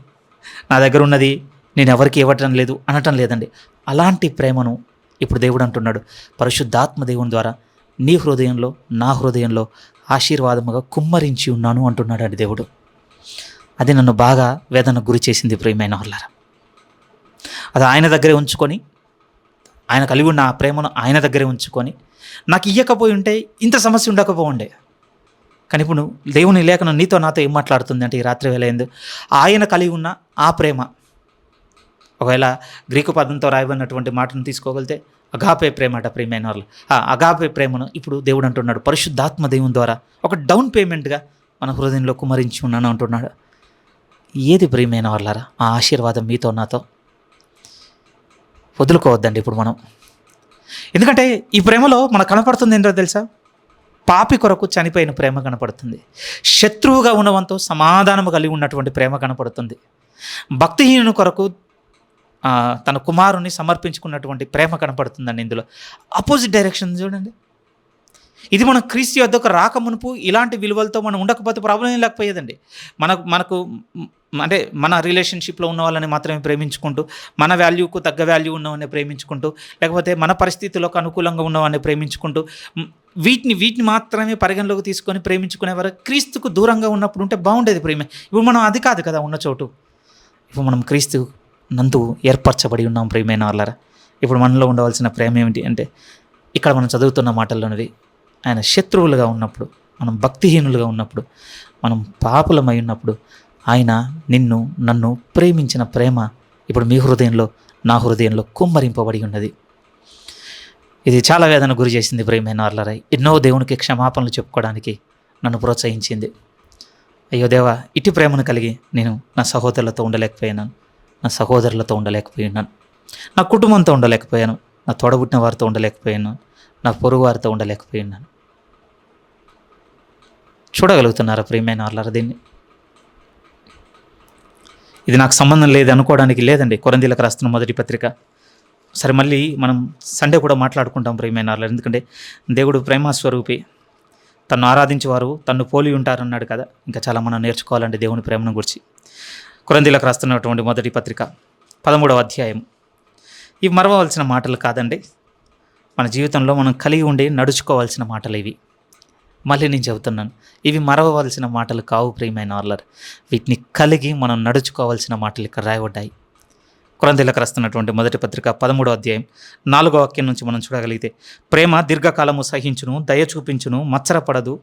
Speaker 1: నా దగ్గర ఉన్నది నేను ఎవరికి ఇవ్వటం లేదు అనటం లేదండి. అలాంటి ప్రేమను ఇప్పుడు దేవుడు అంటున్నాడు, పరిశుద్ధాత్మ దేవుని ద్వారా నీ హృదయంలో నా హృదయంలో ఆశీర్వాదముగా కుమ్మరించి ఉన్నాను అంటున్నాడు అండి దేవుడు. అది నన్ను బాగా వేదనకు గురి చేసింది ప్రియమైన వాళ్ళారా. అది ఆయన దగ్గరే ఉంచుకొని, ఆయన కలిగి ఉన్న ఆ ప్రేమను ఆయన దగ్గరే ఉంచుకొని, నాకు ఇయ్యకపోయి ఉంటే ఇంత సమస్య ఉండకపోఉండే. కానీ ఇప్పుడు దేవుని లేఖనం నీతో నాతో ఏం మాట్లాడుతుంది అంటే, ఈ రాత్రి వేళ ఏంది ఆయన కలిగి ఉన్న ఆ ప్రేమ. ఒకవేళ గ్రీకు పదంతో రాయబడినటువంటి మాటను తీసుకోగలిగితే అగాపే ప్రేమ అట ప్రియమైన వాళ్ళు. ఆ అగాపే ప్రేమను ఇప్పుడు దేవుడు అంటున్నాడు పరిశుద్ధాత్మ దేవుని ద్వారా ఒక డౌన్ పేమెంట్గా మన హృదయంలో కుమరించి ఉన్నాను అంటున్నాడు. ఏది ప్రియమైన వాళ్ళారా ఆ ఆశీర్వాదం మీతో నాతో? వదులుకోవద్దండి ఇప్పుడు మనం. ఎందుకంటే ఈ ప్రేమలో మనకు కనపడుతుంది ఏంటో తెలుసా? పాపి కొరకు చనిపోయిన ప్రేమ కనపడుతుంది. శత్రువుగా ఉన్నవంతో సమాధానము కలిగి ఉన్నటువంటి ప్రేమ కనపడుతుంది. భక్తిహీనుని కొరకు తన కుమారుని సమర్పించుకున్నటువంటి ప్రేమ కనపడుతుందండి. ఇందులో ఆపోజిట్ డైరెక్షన్ చూడండి. ఇది మనం క్రీస్తు యొద్దకు రాక మునుపు ఇలాంటి విలువలతో మనం ఉండకపోతే ప్రాబ్లం ఏం లేకపోయేదండి. మనకు అంటే మన రిలేషన్షిప్లో ఉన్న వాళ్ళని మాత్రమే ప్రేమించుకుంటూ, మన వాల్యూకు తగ్గ వాల్యూ ఉన్నవాడిని ప్రేమించుకుంటూ, లేకపోతే మన పరిస్థితులకు అనుకూలంగా ఉన్నవాడిని ప్రేమించుకుంటూ, వీటిని మాత్రమే పరిగణలోకి తీసుకొని ప్రేమించుకునేవారు. క్రీస్తుకు దూరంగా ఉన్నప్పుడు ఉంటే బాగుండేది ప్రేమ. ఇప్పుడు మనం అది కాదు కదా ఉన్న చోటు. ఇప్పుడు మనం క్రీస్తు నందు ఏర్పరచబడి ఉన్నాం ప్రియమైన వాళ్ళారా. ఇప్పుడు మనలో ఉండవలసిన ప్రేమ ఏమిటి అంటే, ఇక్కడ మనం చదువుతున్న మాటల్లోనివి ఆయన శత్రువులుగా ఉన్నప్పుడు, మనం భక్తిహీనులుగా ఉన్నప్పుడు, మనం పాపులమై ఉన్నప్పుడు ఆయన నిన్ను నన్ను ప్రేమించిన ప్రేమ ఇప్పుడు మీ హృదయంలో నా హృదయంలో కుమ్మరింపబడి ఉన్నది. ఇది చాలా వేదన గురి చేసింది ప్రియమైన వాళ్ళారా. ఎన్నో దేవునికి క్షమాపణలు చెప్పుకోవడానికి నన్ను ప్రోత్సహించింది. అయ్యో దేవా, ఇటు ప్రేమను కలిగి నేను నా సహోదరులతో ఉండలేకపోయాను, నా సహోదరులతో ఉండలేకపోయాను, నా కుటుంబంతో ఉండలేకపోయాను, నా తోడబుట్టిన వారితో ఉండలేకపోయాను, నా పొరుగు వారితో ఉండలేకపోయాను. చూడగలుగుతున్నారా ప్రియమైన వాళ్ళారా దీన్ని? ఇది నాకు సంబంధం లేదు అనుకోవడానికి లేదండి. కొరింథీయులకు రాస్తున్న మొదటి పత్రిక. సరే, మళ్ళీ మనం సండే కూడా మాట్లాడుకుంటాం ప్రియమైన వాళ్ళారా. ఎందుకంటే దేవుడు ప్రేమస్వరూపి, తను ఆరాధించేవారు తన్ను పోలి ఉంటారన్నాడు కదా. ఇంకా చాలా మనం నేర్చుకోవాలండి దేవుని ప్రేమను గురించి. కొరింథీయులకు రాస్తున్నటువంటి మొదటి పత్రిక 13వ అధ్యాయం. ఇవి మరవవలసిన మాటలు కాదండి, మన జీవితంలో మనం కలిగి ఉండి నడుచుకోవాల్సిన మాటలు ఇవి. మళ్ళీ నేను చెబుతున్నాను, ఇవి మరవవలసిన మాటలు కావు ప్రియమైన వాళ్ళారు. వీటిని కలిగి మనం నడుచుకోవాల్సిన మాటలు ఇక్కడ రాయబడ్డాయి. కొరింథీయులకు రాస్తున్నటువంటి మొదటి పత్రిక 13వ అధ్యాయం 4వ వాక్యం నుంచి మనం చూడగలిగితే, ప్రేమ దీర్ఘకాలము సహించును, దయ చూపించును, మత్సరపడదు,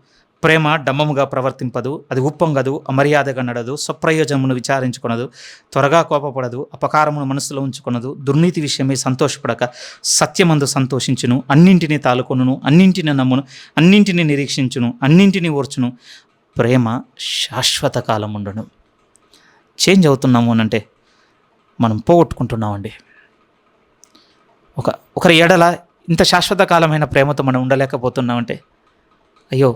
Speaker 1: ప్రేమ డమ్మముగా ప్రవర్తింపదు, అది ఉప్పొంగదు, అమర్యాదగా నడదు, స్వప్రయోజనమును విచారించుకొనదు, త్వరగా కోపపడదు, అపకారమును మనసులో ఉంచుకొనదు, దుర్నీతి విషయమై సంతోషపడక సత్యమందు సంతోషించును, అన్నింటినీ తాలుకొనును, అన్నింటినీ నమ్మును, అన్నింటినీ నిరీక్షించును, అన్నింటినీ ఓర్చును. ప్రేమ శాశ్వత కాలం ఉండును. చేంజ్ అవుతున్నాము అనంటే మనం పోగొట్టుకుంటున్నామండి. ఒకరి ఎడల ఇంత శాశ్వత కాలమైన ప్రేమతో మనం ఉండలేకపోతున్నామంటే, అయ్యో,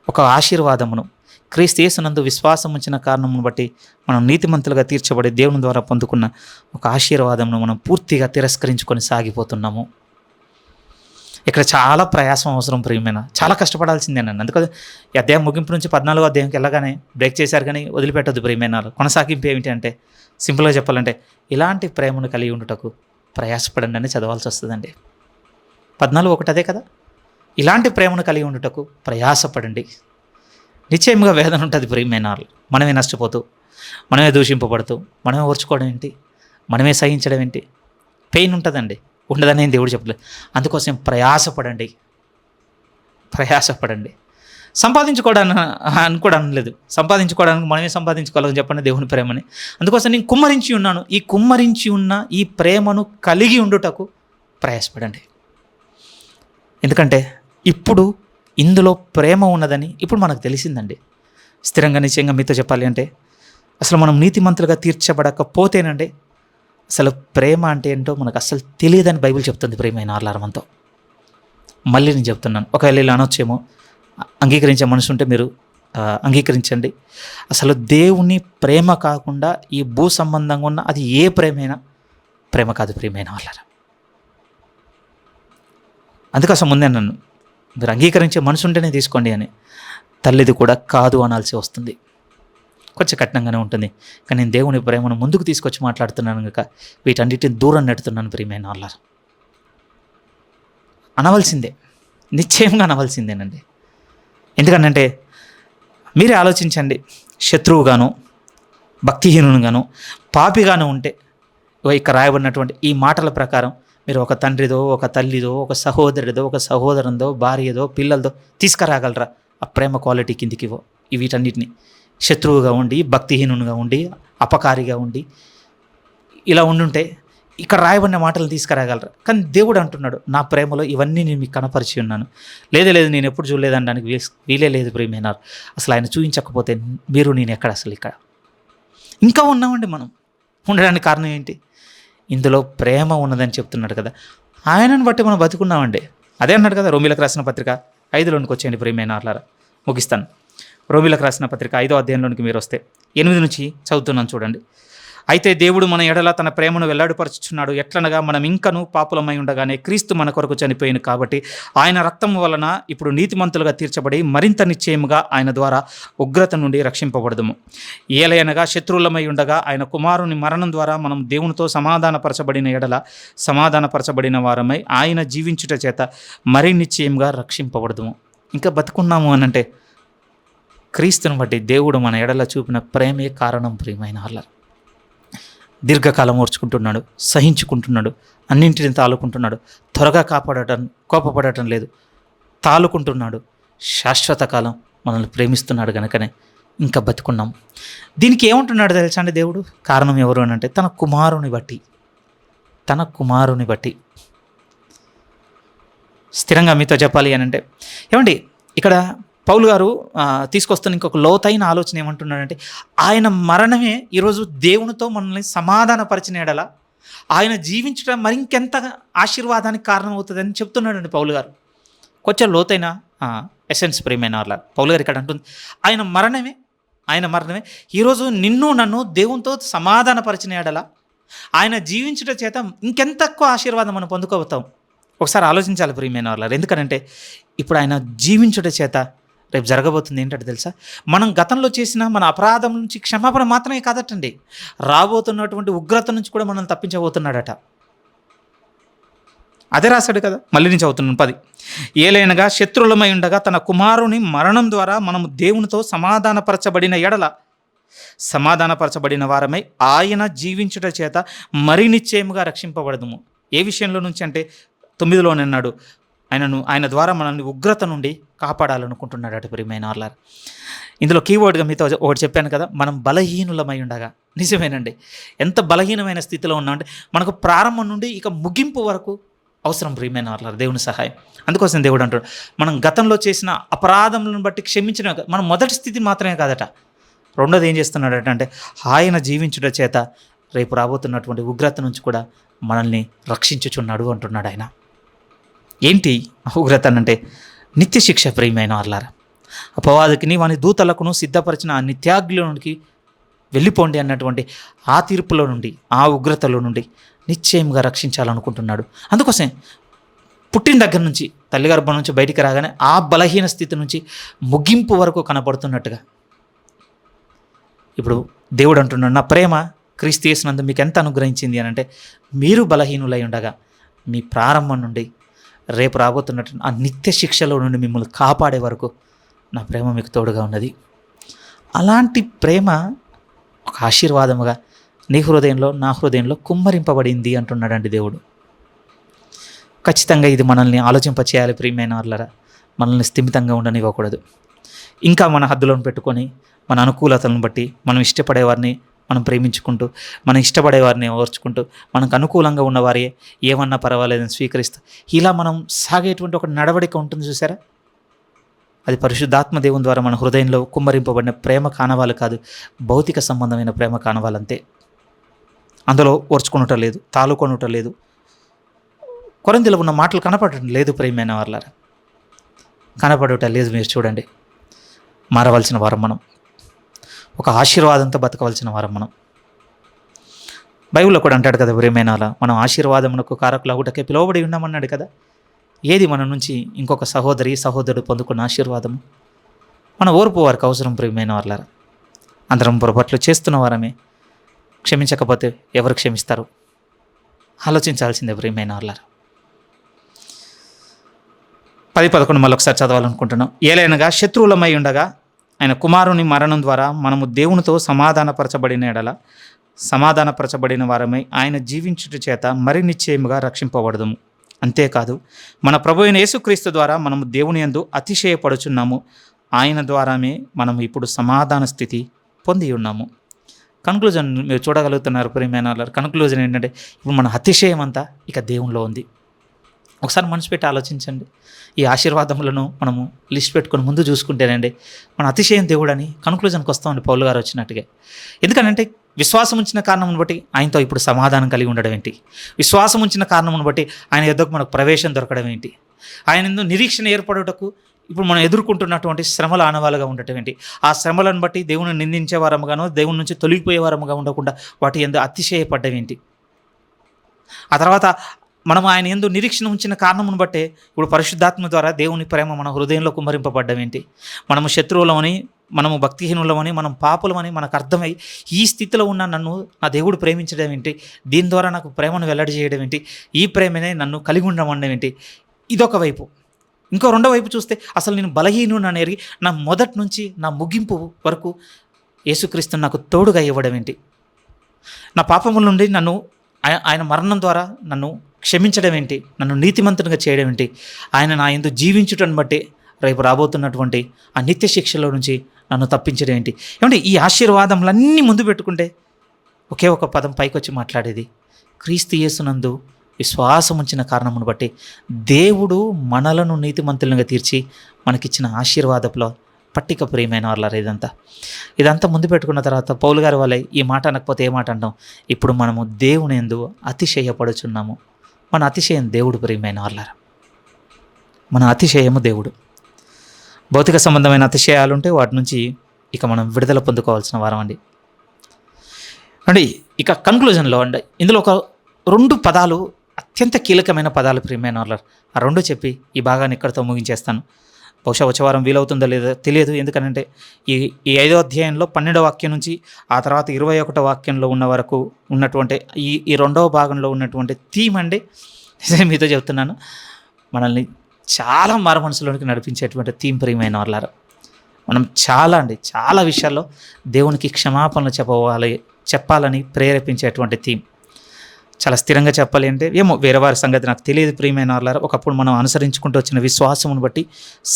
Speaker 1: ఒక ఆశీర్వాదమును క్రీస్తు యేసునందు విశ్వాసం ఉంచిన కారణమును బట్టి మనం నీతిమంతులుగా తీర్చబడి దేవుని ద్వారా పొందుకున్న ఒక ఆశీర్వాదమును మనం పూర్తిగా తిరస్కరించుకొని సాగిపోతున్నాము. ఇక్కడ చాలా ప్రయాసం అవసరం ప్రియమైన, చాలా కష్టపడాల్సిందేనండి. అందుకని ఈ అధ్యాయం ముగింపు నుంచి 14వ అధ్యాయంకి వెళ్ళగానే బ్రేక్ చేశారు, కానీ వదిలిపెట్టద్దు ప్రియమైన. కొనసాగింపు ఏమిటి అంటే, సింపుల్గా చెప్పాలంటే, ఇలాంటి ప్రేమను కలిగి ఉండుటకు ప్రయాసపడండి అని చదవాల్సి వస్తుందండి. 14:1 అదే కదా. ఇలాంటి ప్రేమను కలిగి ఉండుటకు ప్రయాసపడండి. నిశ్చయంగా వేదన ఉంటుంది ప్రియమైన. మనమే నష్టపోతూ, మనమే దూషింపబడుతూ, మనమే ఓర్చుకోవడం ఏంటి, మనమే సహించడం ఏంటి, పెయిన్ ఉంటుందండి. ఉండదని దేవుడు చెప్పలేదు. అందుకోసం ప్రయాసపడండి. సంపాదించుకోవడానికి అని కూడా అనలేదు. సంపాదించుకోవడానికి మనమే సంపాదించుకోవాలని చెప్పండి దేవుని ప్రేమని. అందుకోసం నేను కుమ్మరించి ఉన్నాను. ఈ కుమ్మరించి ఉన్న ఈ ప్రేమను కలిగి ఉండుటకు ప్రయాసపడండి. ఎందుకంటే ఇప్పుడు ఇందులో ప్రేమ ఉన్నదని ఇప్పుడు మనకు తెలిసిందండి. స్థిరంగా నిశ్చయంగా మీతో చెప్పాలి అంటే అసలు మనం నీతిమంతులుగా తీర్చబడకపోతేనండి అసలు ప్రేమ అంటే ఏంటో మనకు అసలు తెలియదని బైబిల్ చెప్తుంది. ప్రేమైన ఆర్లారమంతో మళ్ళీ నేను చెప్తున్నాను. ఒకవేళ ఇలా అనొచ్చేమో, అంగీకరించే మనసు ఉంటే మీరు అంగీకరించండి. అసలు దేవుని ప్రేమ కాకుండా ఈ భూ సంబంధంగా ఉన్న అది ఏ ప్రేమైనా ప్రేమ కాదు ప్రేమైన వాళ్ళరా. అందుకోసం ముందే నన్ను మీరు అంగీకరించే మనసు ఉంటేనే తీసుకోండి అని, తల్లిది కూడా కాదు అనాల్సి వస్తుంది. కొంచెం కఠినంగానే ఉంటుంది. కానీ నేను దేవుని ప్రేమను ముందుకు తీసుకొచ్చి మాట్లాడుతున్నాను కనుక వీటన్నిటిని దూరం నెడుతున్నాను ప్రియమైన వాళ్ళరా. అనవలసిందే, నిశ్చయంగా అనవలసిందేనండి. ఎందుకనంటే మీరే ఆలోచించండి, శత్రువుగాను భక్తిహీనుగాను పాపిగాను ఉంటే ఇక్కడ రాయబడినటువంటి ఈ మాటల ప్రకారం మీరు ఒక తండ్రిదో ఒక తల్లిదో ఒక సహోదరుడిదో ఒక సహోదరునిదో భార్యదో పిల్లలదో తీసుకురాగలరా ఆ ప్రేమ క్వాలిటీ కిందికి? వీటన్నిటిని శత్రువుగా ఉండి భక్తిహీనునిగా ఉండి అపకారిగా ఉండి ఇలా ఉండుంటే ఇక్కడ రాయబడిన మాటలు తీసుకురాగలరా? కానీ దేవుడు అంటున్నాడు, నా ప్రేమలో ఇవన్నీ నేను మీకు కనపరిచి ఉన్నాను. లేదు నేను ఎప్పుడు చూడలేదనడానికి వీలే లేదు ప్రియమైనారు. అసలు ఆయన చూపించకపోతే మీరు నేను ఎక్కడ అసలు ఇక్కడ ఇంకా ఉన్నామండి. మనం ఉండడానికి కారణం ఏంటి? ఇందులో ప్రేమ ఉన్నదని చెప్తున్నాడు కదా, ఆయనను బట్టి మనం బతుకున్నామండి. అదే అన్నాడు కదా రోమీలకు రాసిన పత్రిక 5లోనికి వచ్చేయండి ప్రియమైనారులారా, ముగిస్తాను. రోమీలకు రాసిన పత్రిక 5వ అధ్యాయంలోనికి మీరు వస్తే 8 నుంచి చదువుతున్నాను చూడండి. అయితే దేవుడు మన ఎడల తన ప్రేమను వెల్లడిపరుచుచున్నాడు. ఎట్లనగా మనం ఇంకనూ పాపులమై ఉండగానే క్రీస్తు మన కొరకు చనిపోయింది కాబట్టి ఆయన రక్తం వలన ఇప్పుడు నీతిమంతులుగా తీర్చబడి మరింత నిశ్చయముగా ఆయన ద్వారా ఉగ్రత నుండి రక్షింపబడదుము. ఏలయనగా శత్రువులమై ఉండగా ఆయన కుమారుని మరణం ద్వారా మనం దేవునితో సమాధానపరచబడిన ఎడల సమాధానపరచబడిన వారమై ఆయన జీవించుట చేత మరీ నిశ్చయంగా రక్షింపబడదుము. ఇంకా బతుకున్నాము అనంటే క్రీస్తుని బట్టి దేవుడు మన ఎడల చూపిన ప్రేమే కారణం ప్రియమైన వాళ్ళ. దీర్ఘకాలం ఓర్చుకుంటున్నాడు, సహించుకుంటున్నాడు, అన్నింటిని తాలుకుంటున్నాడు, త్వరగా కోపపడటం లేదు, తాలుకుంటున్నాడు. శాశ్వత కాలం మనల్ని ప్రేమిస్తున్నాడు కనుకనే ఇంకా బతుకున్నాం. దీనికి ఏమంటున్నాడు తెలుసా అండి దేవుడు? కారణం ఎవరు అని అంటే తన కుమారుని బట్టి. స్థిరంగా మీతో చెప్పాలి అని అంటే ఏమండి, ఇక్కడ పౌలు గారు తీసుకొస్తున్న ఇంకొక లోతైన ఆలోచన ఏమంటున్నాడంటే ఆయన మరణమే ఈరోజు దేవునితో మనల్ని సమాధానపరిచిన ఎడల ఆయన జీవించడం మరింకెంత ఆశీర్వాదానికి కారణమవుతుందని చెప్తున్నాడండి పౌలు గారు. కొంచెం లోతైన ఎసెన్స్ ప్రియమైన వాళ్ళ పౌలు గారు ఇక్కడ అంటుంది ఆయన మరణమే ఈరోజు నిన్ను నన్ను దేవునితో సమాధానపరిచిన ఎడల ఆయన జీవించట చేత ఇంకెంత ఎక్కువ ఆశీర్వాదం మనం పొందుకోతాం. ఒకసారి ఆలోచించాలి ప్రియమైన వాళ్ళ. ఎందుకనంటే ఇప్పుడు ఆయన జీవించుట చేత రేపు జరగబోతుంది ఏంటంటే తెలుసా, మనం గతంలో చేసిన మన అపరాధం నుంచి క్షమాపణ మాత్రమే కాదటండి, రాబోతున్నటువంటి ఉగ్రత నుంచి కూడా మనం తప్పించబోతున్నాడట. అదే రాశాడు కదా, మళ్ళీ నుంచి చదువుతున్నాను 10. ఏలైనగా శత్రువులమై ఉండగా తన కుమారుని మరణం ద్వారా మనము దేవునితో సమాధానపరచబడిన వారమై ఆయన జీవించుట చేత మరీ నిశ్చయముగా రక్షింపబడదుము. ఏ విషయంలో నుంచి అంటే 9లోనే అన్నాడు, ఆయన ద్వారా మనల్ని ఉగ్రత నుండి కాపాడాలనుకుంటున్నాడట ప్రియమైన వాళ్ళారు. ఇందులో కీవర్డ్గా మీతో ఒకటి చెప్పాను కదా, మనం బలహీనులమై ఉండగా. నిజమేనండి, ఎంత బలహీనమైన స్థితిలో ఉన్నామంటే మనకు ప్రారంభం నుండి ఇక ముగింపు వరకు అవసరం ప్రియమైన వాళ్ళారు దేవుని సహాయం. అందుకోసం దేవుడు అంటాడు మనం గతంలో చేసిన అపరాధములను బట్టి క్షమించిన మన మొదటి స్థితి మాత్రమే కాదట, రెండోది ఏం చేస్తున్నాడట అంటే ఆయన జీవించుట చేత రేపు రాబోతున్నటువంటి ఉగ్రత నుంచి కూడా మనల్ని రక్షించుచున్నాడు అంటున్నాడు ఆయన. ఏంటి ఉగ్రత అంటే నిత్య శిక్ష ప్రియమైన వాళ్ళారా. అపవాదికిని వాని దూతలకును సిద్ధపరిచిన ఆ నిత్యాగ్నిలోనికి వెళ్ళిపోండి అన్నటువంటి ఆ తీర్పులో నుండి ఆ ఉగ్రతలో నుండి నిశ్చయంగా రక్షించాలనుకుంటున్నాడు. అందుకోసం పుట్టిన దగ్గర నుంచి తల్లి గర్భం నుంచి బయటికి రాగానే ఆ బలహీన స్థితి నుంచి ముగింపు వరకు కనబడుతున్నట్టుగా ఇప్పుడు దేవుడు అంటున్నాడు, నా ప్రేమ క్రీస్తు యేసునందు మీకు ఎంత అనుగ్రహించింది అని అంటే మీరు బలహీనులై ఉండగా మీ ప్రారంభం నుండి రేపు రాబోతున్నట్టు ఆ నిత్య శిక్షలో నుండి మిమ్మల్ని కాపాడే వరకు నా ప్రేమ మీకు తోడుగా ఉన్నది. అలాంటి ప్రేమ ఒక ఆశీర్వాదముగా నీ హృదయంలో నా హృదయంలో కుమ్మరింపబడింది అంటున్నాడండి దేవుడు. ఖచ్చితంగా ఇది మనల్ని ఆలోచింపచేయాలి ప్రియమైన వాళ్ళరా. మనల్ని స్థిమితంగా ఉండనివ్వకూడదు. ఇంకా మన హద్దులను పెట్టుకొని మన అనుకూలతలను బట్టి మనం ఇష్టపడేవారిని మనం ప్రేమించుకుంటూ, మనం ఇష్టపడేవారిని ఓర్చుకుంటూ, మనకు అనుకూలంగా ఉన్నవారే ఏమన్నా పర్వాలేదని స్వీకరిస్తూ ఇలా మనం సాగేటువంటి ఒక నడవడిక ఉంటుంది చూసారా. అది పరిశుద్ధాత్మ దేవుని ద్వారా మన హృదయంలో కుమ్మరింపబడిన ప్రేమ కానవాలు కాదు, భౌతిక సంబంధమైన ప్రేమ కానవాలంతే. అందులో ఓర్చుకొనుట లేదు, తాలుకొనుట లేదు, కొరింథీలో ఉన్న మాటలు కనపడటం లేదు. ప్రియమైన వారలారా, కనపడటం లేదు. మీరు చూడండి, మారవలసిన వారం మనం, ఒక ఆశీర్వాదంతో బతకవలసిన వారం మనం. బైబిల్లో కూడా అంటాడు కదా, ప్రియమైన వాళ్ళ మనం ఆశీర్వాదమునకు కారకులగుటకే పిలువబడి ఉన్నామన్నాడు కదా. ఏది మన నుంచి ఇంకొక సహోదరుడు పొందుకున్న ఆశీర్వాదము? మన ఓర్పు వారికి అవసరం. ప్రియమైన వాళ్ళారా, అందరం పొరపాట్లు చేస్తున్న వారమే. క్షమించకపోతే ఎవరు క్షమిస్తారు? ఆలోచించాల్సిందే ప్రియమైన వాళ్ళారా. 10-11 మళ్ళీ ఒకసారి చదవాలనుకుంటున్నాం. ఏలైనగా శత్రువులమై ఉండగా ఆయన కుమారుని మరణం ద్వారా మనము దేవునితో సమాధానపరచబడిన వారమై ఆయన జీవించుట చేత మరి నిశ్చయముగా రక్షింపబడదుము. అంతేకాదు, మన ప్రభు అయిన యేసుక్రీస్తు ద్వారా మనము దేవుని యందు అతిశయపడుచున్నాము. ఆయన ద్వారానే మనం ఇప్పుడు సమాధాన స్థితి పొంది ఉన్నాము. కన్క్లూజన్ మీరు చూడగలుగుతున్నారు ప్రియమైన వాళ్ళారా. కన్క్లూజన్ ఏంటంటే, ఇప్పుడు మన అతిశయం అంతా ఇక దేవునిలో ఉంది. ఒకసారి మనసు పెట్టి ఆలోచించండి. ఈ ఆశీర్వాదములను మనము లిస్ట్ పెట్టుకొని ముందు చూసుకుంటేనండి మన అతిశయం దేవుడని కన్క్లూజన్కి వస్తామండి పౌలు గారు వచ్చినట్టుగా. ఎందుకంటే విశ్వాసం ఉంచిన కారణమును బట్టి ఆయనతో ఇప్పుడు సమాధానం కలిగి ఉండడం ఏంటి? విశ్వాసం ఉంచిన కారణమును బట్టి ఆయన ఎదుగు మనకు ప్రవేశం దొరకడం ఏంటి? ఆయన ఎందు నిరీక్షణ ఏర్పడుటకు ఇప్పుడు మనం ఎదుర్కొంటున్నటువంటి శ్రమల ఆనవాలుగా ఉండటం ఏంటి? ఆ శ్రమలను బట్టి దేవుని నిందించే వారముగానో దేవుని నుంచి తొలగిపోయే వారముగా ఉండకుండా వాటి ఎందు అతిశయపడ్డం ఏంటి? ఆ తర్వాత మనం ఆయన యందు నిరీక్షణ ఉంచిన కారణమును బట్టే ఇప్పుడు పరిశుద్ధాత్మ ద్వారా దేవుని ప్రేమ మన హృదయంలో కుమ్మరింపబడ్డం ఏంటి? మనము శత్రువులమని, మనము భక్తిహీనులమని, మనం పాపులమని మనకు అర్థమై ఈ స్థితిలో ఉన్న నన్ను నా దేవుడు ప్రేమించడం ఏంటి? దీని ద్వారా నాకు ప్రేమను వెల్లడి చేయడం ఏంటి? ఈ ప్రేమనే నన్ను కలిగి ఉండడం ఏంటి? ఇదొక వైపు. ఇంకో రెండో వైపు చూస్తే అసలు నేను బలహీనుని అనేది నా మొదటి నుంచి నా ముగింపు వరకు యేసుక్రీస్తు నాకు తోడుగా ఇవ్వడం ఏంటి? నా పాపముల నుండి నన్ను ఆయన మరణం ద్వారా నన్ను క్షమించడం ఏంటి? నన్ను నీతిమంతునిగా చేయడం ఏంటి? ఆయన నా యందు జీవించుటను బట్టి రేపు రాబోతున్నటువంటి ఆ నిత్య శిక్షలో నుంచి నన్ను తప్పించడం ఏంటి? ఏమంటే ఈ ఆశీర్వాదములన్నీ ముందు పెట్టుకుంటే ఒకే ఒక పదం పైకి వచ్చి మాట్లాడేది, క్రీస్తు యేసునందు విశ్వాసం ఉంచిన కారణమును బట్టి దేవుడు మనలను నీతిమంతులుగా తీర్చి మనకిచ్చిన ఆశీర్వాదపులో పట్టిక. ప్రియమైన వాళ్ళారా, ఇదంతా ముందు పెట్టుకున్న తర్వాత పౌలు గారి వాళ్ళే ఈ మాట అనకపోతే ఏ మాట అంటాం? ఇప్పుడు మనము దేవుని యందు అతిశయపడుచున్నాము. మన అతిశయం దేవుడు. ప్రియమైన వాళ్ళారా, మన అతిశయము దేవుడు. భౌతిక సంబంధమైన అతిశయాలుంటే వాటి నుంచి ఇక మనం విడుదల పొందుకోవాల్సిన వారం అండి. ఇక కన్క్లూజన్లో ఇందులో ఒక 2 పదాలు అత్యంత కీలకమైన పదాలు ప్రియమైన వాళ్ళారా. ఆ 2 చెప్పి ఈ భాగాన్ని ఇక్కడితో ముగించేస్తాను. బహుశా వచ్చే వారం వీలవుతుందో లేదో తెలియదు. ఎందుకంటే ఈ 5వ అధ్యాయంలో 12వ వాక్యం నుంచి ఆ తర్వాత 21వ వాక్యంలో ఉన్న వరకు ఉన్నటువంటి ఈ 2వ భాగంలో ఉన్నటువంటి థీమ్ అండి. నిజంగా మీతో చెప్తున్నాను, మనల్ని చాలా మారు మనసులోనికి నడిపించేటువంటి థీమ్ ప్రియమైన వాళ్ళారా. మనం చాలా విషయాల్లో దేవునికి క్షమాపణలు చెప్పాలని ప్రేరేపించేటువంటి థీమ్. చాలా స్థిరంగా చెప్పాలి అంటే ఏమో వేరే వారి సంగతి నాకు తెలియదు ప్రియమైన వాళ్ళారా. ఒకప్పుడు మనం అనుసరించుకుంటూ వచ్చిన విశ్వాసమును బట్టి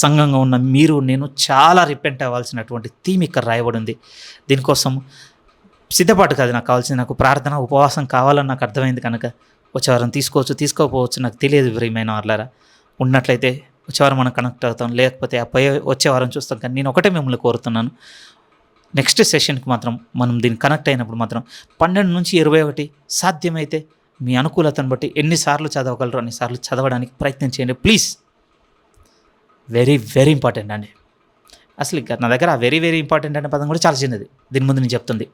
Speaker 1: సంఘంగా ఉన్న మీరు నేను చాలా రిపెంట్ అవ్వాల్సినటువంటి థీమ్ ఇక్కడ రాయబడి ఉంది. దీనికోసం సిద్ధపాటు కాదు నాకు కావాల్సింది, నాకు ప్రార్థన ఉపవాసం కావాలని నాకు అర్థమైంది. కనుక వచ్చేవారం తీసుకోకపోవచ్చు నాకు తెలియదు ప్రియమైన వాళ్ళారా. ఉన్నట్లయితే వచ్చేవారం మనం కనెక్ట్ అవుతాం, లేకపోతే వచ్చేవారం చూస్తాం. కానీ నేను ఒకటే మిమ్మల్ని కోరుతున్నాను, నెక్స్ట్ సెషన్కి మాత్రం మనం దీన్ని కనెక్ట్ అయినప్పుడు మాత్రం 12 నుంచి 21 సాధ్యమైతే మీ అనుకూలతను బట్టి ఎన్నిసార్లు చదవగలరో అన్నిసార్లు చదవడానికి ప్రయత్నం చేయండి ప్లీజ్. వెరీ వెరీ ఇంపార్టెంట్ అండి. అసలు ఇక నా దగ్గర వెరీ వెరీ ఇంపార్టెంట్ అనే పదం కూడా చాలా చిన్నది. దీని ముందు నేను చెప్తుంది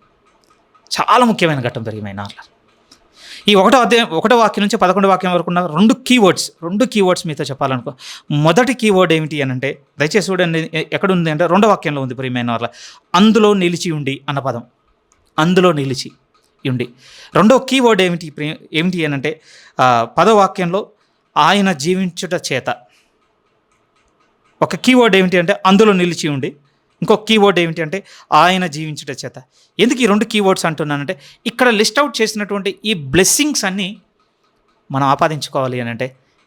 Speaker 1: చాలా ముఖ్యమైన ఘట్టం ప్రియమైన వాళ్ళారా. ఈ 1వ వాక్యం నుంచి 11వ వాక్యం వరకు ఉన్న 2 కీవర్డ్స్ మీతో చెప్పాలనుకో. మొదటి కీవర్డ్ ఏమిటి అని అంటే, దయచేసి చూడండి ఎక్కడుంది అంటే 2వ వాక్యంలో ఉంది ప్రియమైన వాళ్ళ. అందులో నిలిచి ఉండి అన్న పదం, అందులో నిలిచి ఉండి. 2వ కీవర్డ్ ఏమిటి అని అంటే 10వ వాక్యంలో ఆయన జీవించుట చేత. ఒక కీవర్డ్ ఏమిటి అంటే అందులో నిలిచి ఉండి, ఇంకొక కీవర్డ్ ఏమిటి అంటే ఆయన జీవించుట చేత. ఎందుకు ఈ 2 కీవర్డ్స్ అంటున్నానంటే, ఇక్కడ లిస్ట్ అవుట్ చేసినటువంటి ఈ బ్లెస్సింగ్స్ అన్నీ మనం ఆపాదించుకోవాలి అని అంటే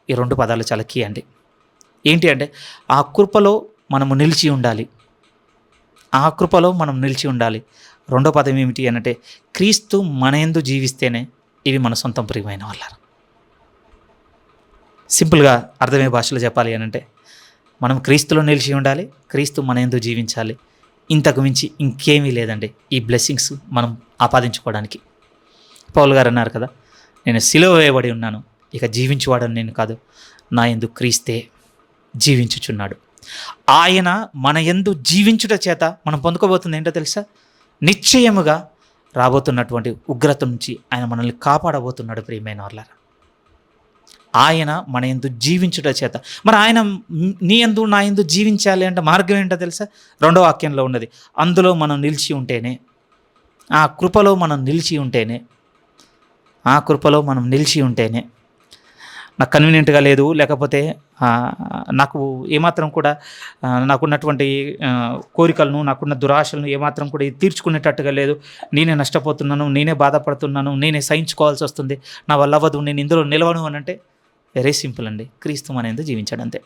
Speaker 1: ఈ 2 పదాలు చాలా కీ అండి. ఏంటి అంటే ఆ కృపలో మనము నిలిచి ఉండాలి. ఆ కృపలో మనం నిలిచి ఉండాలి. రెండో పదం ఏమిటి అనంటే, క్రీస్తు మన యందు జీవిస్తేనే ఇవి మన సొంతం ప్రియమైన వాళ్ళారా. సింపుల్‌గా అర్థమయ్యే భాషలో చెప్పాలి అనంటే, మనం క్రీస్తులో నిలిచి ఉండాలి. క్రీస్తు మన యందు జీవించాలి. ఇంతకు మించి ఇంకేమీ లేదండి ఈ బ్లెస్సింగ్స్ మనం ఆపాదించుకోవడానికి. పౌలు గారు అన్నారు కదా, నేను సిలువ వేయబడి ఉన్నాను, ఇక జీవించువాడని నేను కాదు, నా యందు క్రీస్తే జీవించుచున్నాడు. ఆయన మన యందు జీవించుట చేత మనం పొందుకోబోతుంది ఏంటో తెలుసా? నిశ్చయముగా రాబోతున్నటువంటి ఉగ్రత నుంచి ఆయన మనల్ని కాపాడబోతున్నాడు ప్రియమైన వాళ్ళారా. ఆయన మన యందు జీవించుట చేత. మరి ఆయన నీ యందు నా యందు జీవించాలి అంటే మార్గం ఏంటో తెలుసా? రెండో వాక్యంలో ఉన్నది. అందులో మనం నిలిచి ఉంటేనే, ఆ కృపలో మనం నిలిచి ఉంటేనే, ఆ కృపలో మనం నిలిచి ఉంటేనే, నాకు కన్వీనియంట్గా లేదు, లేకపోతే నాకు ఏమాత్రం కూడా నాకున్నటువంటి కోరికలను, నాకున్న దురాశలను ఏమాత్రం కూడా ఇది తీర్చుకునేటట్టుగా లేదు, నేనే నష్టపోతున్నాను, నేనే బాధపడుతున్నాను, నేనే సహించుకోవాల్సి వస్తుంది, నా వల్ల అవ్వదు, నేను ఇందులో నిలవను అని అంటే వెరీ సింపుల్ అండి. క్రీస్తు మన యందు జీవించాడు అంతే.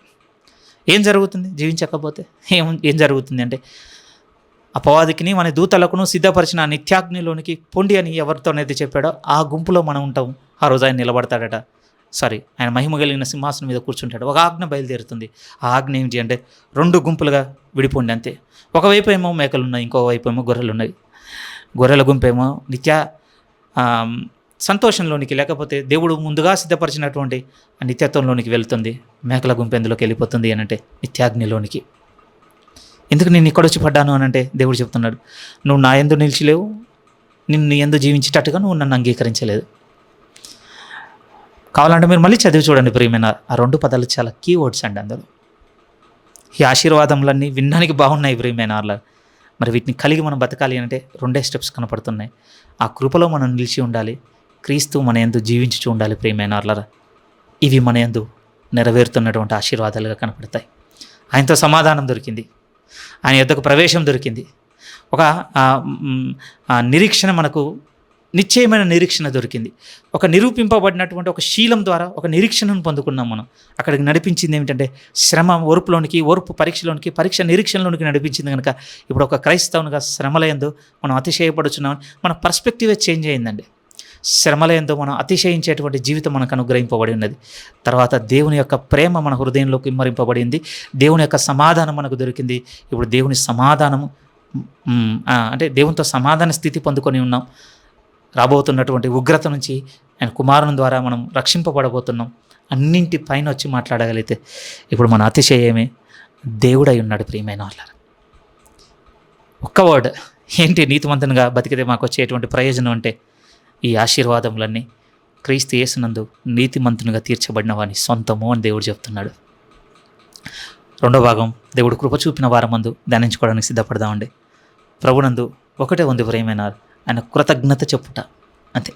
Speaker 1: ఏం జరుగుతుంది జీవించకపోతే? ఏం జరుగుతుంది అంటే, అపవాదికిని మన దూతలకును సిద్ధపరిచిన ఆ నిత్యాగ్నిలోనికి పొండి అని ఎవరితోనైతే చెప్పాడో ఆ గుంపులో మనం ఉంటాం. ఆ రోజు ఆయన నిలబడతాడట. ఆయన మహిమ కలిగిన సింహాసనం మీద కూర్చుంటాడు. ఒక ఆజ్ఞ బయలుదేరుతుంది. ఆ ఆజ్ఞ ఏంటి అంటే, 2 గుంపులుగా విడిపోండి అంతే. ఒకవైపు ఏమో మేకలు ఉన్నాయి, ఇంకోవైపు ఏమో గొర్రెలు ఉన్నాయి. గొర్రెల గుంపేమో నిత్య సంతోషంలోనికి, లేకపోతే దేవుడు ముందుగా సిద్ధపరిచినటువంటి నిత్యత్వంలోనికి వెళ్తుంది. మేకల గుంపు ఎందులోకి వెళ్ళిపోతుంది అని అంటే నిత్యాగ్నిలోనికి. ఎందుకు నేను ఇక్కడ వచ్చి పడ్డాను అని అంటే దేవుడు చెప్తున్నాడు, నువ్వు నా యందు నిలిచిలేవు, నిన్ను నీ యందు జీవించేటట్టుగా నువ్వు నన్ను అంగీకరించలేదు. కావాలంటే మీరు మళ్ళీ చదివి చూడండి ప్రియమైన. ఆ 2 పదాలు చాలా కీవర్డ్స్ అండి అందులో. ఈ ఆశీర్వాదములన్నీ వినడానికి బాగున్నాయి ప్రియమైన వాళ్ళ. మరి వీటిని కలిగి మనం బతకాలి అంటే 2 స్టెప్స్ కనపడుతున్నాయి. ఆ కృపలో మనం నిలిచి ఉండాలి, క్రీస్తు మన యందు జీవించుచూ ఉండాలి ప్రియమైన వాళ్ళరా. ఇవి మన యందు నెరవేరుతున్నటువంటి ఆశీర్వాదాలుగా కనపడతాయి. ఆయనతో సమాధానం దొరికింది, ఆయన యొద్దకు ప్రవేశం దొరికింది, ఒక నిరీక్షణ, మనకు నిశ్చయమైన నిరీక్షణ దొరికింది. ఒక నిరూపింపబడినటువంటి ఒక శీలం ద్వారా ఒక నిరీక్షణను పొందుకున్నాం మనం. అక్కడికి నడిపించింది ఏమిటంటే శ్రమ ఓర్పులోనికి, ఓర్పు పరీక్షలోనికి, పరీక్ష నిరీక్షణలోనికి నడిపించింది. కనుక ఇప్పుడు ఒక క్రైస్తవునిగా శ్రమలయందు మనం అతిశయపడుచున్నాం. మన పర్స్పెక్టివే చేంజ్ అయిందండి. శ్రమలయందు మనం అతిశయించేటువంటి జీవితం మనకు అనుగ్రహింపబడి ఉన్నది. తర్వాత దేవుని యొక్క ప్రేమ మన హృదయంలోకి ఇమ్మరింపబడింది. దేవుని యొక్క సమాధానం మనకు దొరికింది. ఇప్పుడు దేవుని సమాధానము అంటే దేవునితో సమాధాన స్థితి పొందుకొని ఉన్నాం. రాబోతున్నటువంటి ఉగ్రత నుంచి ఆయన కుమారుని ద్వారా మనం రక్షింపబడబోతున్నాం. అన్నింటి పైన వచ్చి మాట్లాడగలిగితే ఇప్పుడు మన అతిశయమే దేవుడై ఉన్నాడు ప్రియమైన వాళ్ళారా. ఒక్క వర్డ్ ఏంటి? నీతిమంతునిగా బతికితే మాకు వచ్చేటువంటి ప్రయోజనం అంటే ఈ ఆశీర్వాదములన్నీ క్రీస్తు యేసునందు నీతిమంతునిగా తీర్చబడిన వాని సొంతము అని దేవుడు చెప్తున్నాడు. రెండో భాగం దేవుడు కృప చూపిన వారమందు ధ్యానించుకోవడానికి సిద్ధపడదామండి. ప్రభునందు ఒకటే ఉంది ప్రియమైన, ఆయన కృతజ్ఞత చెప్పుట అంతే.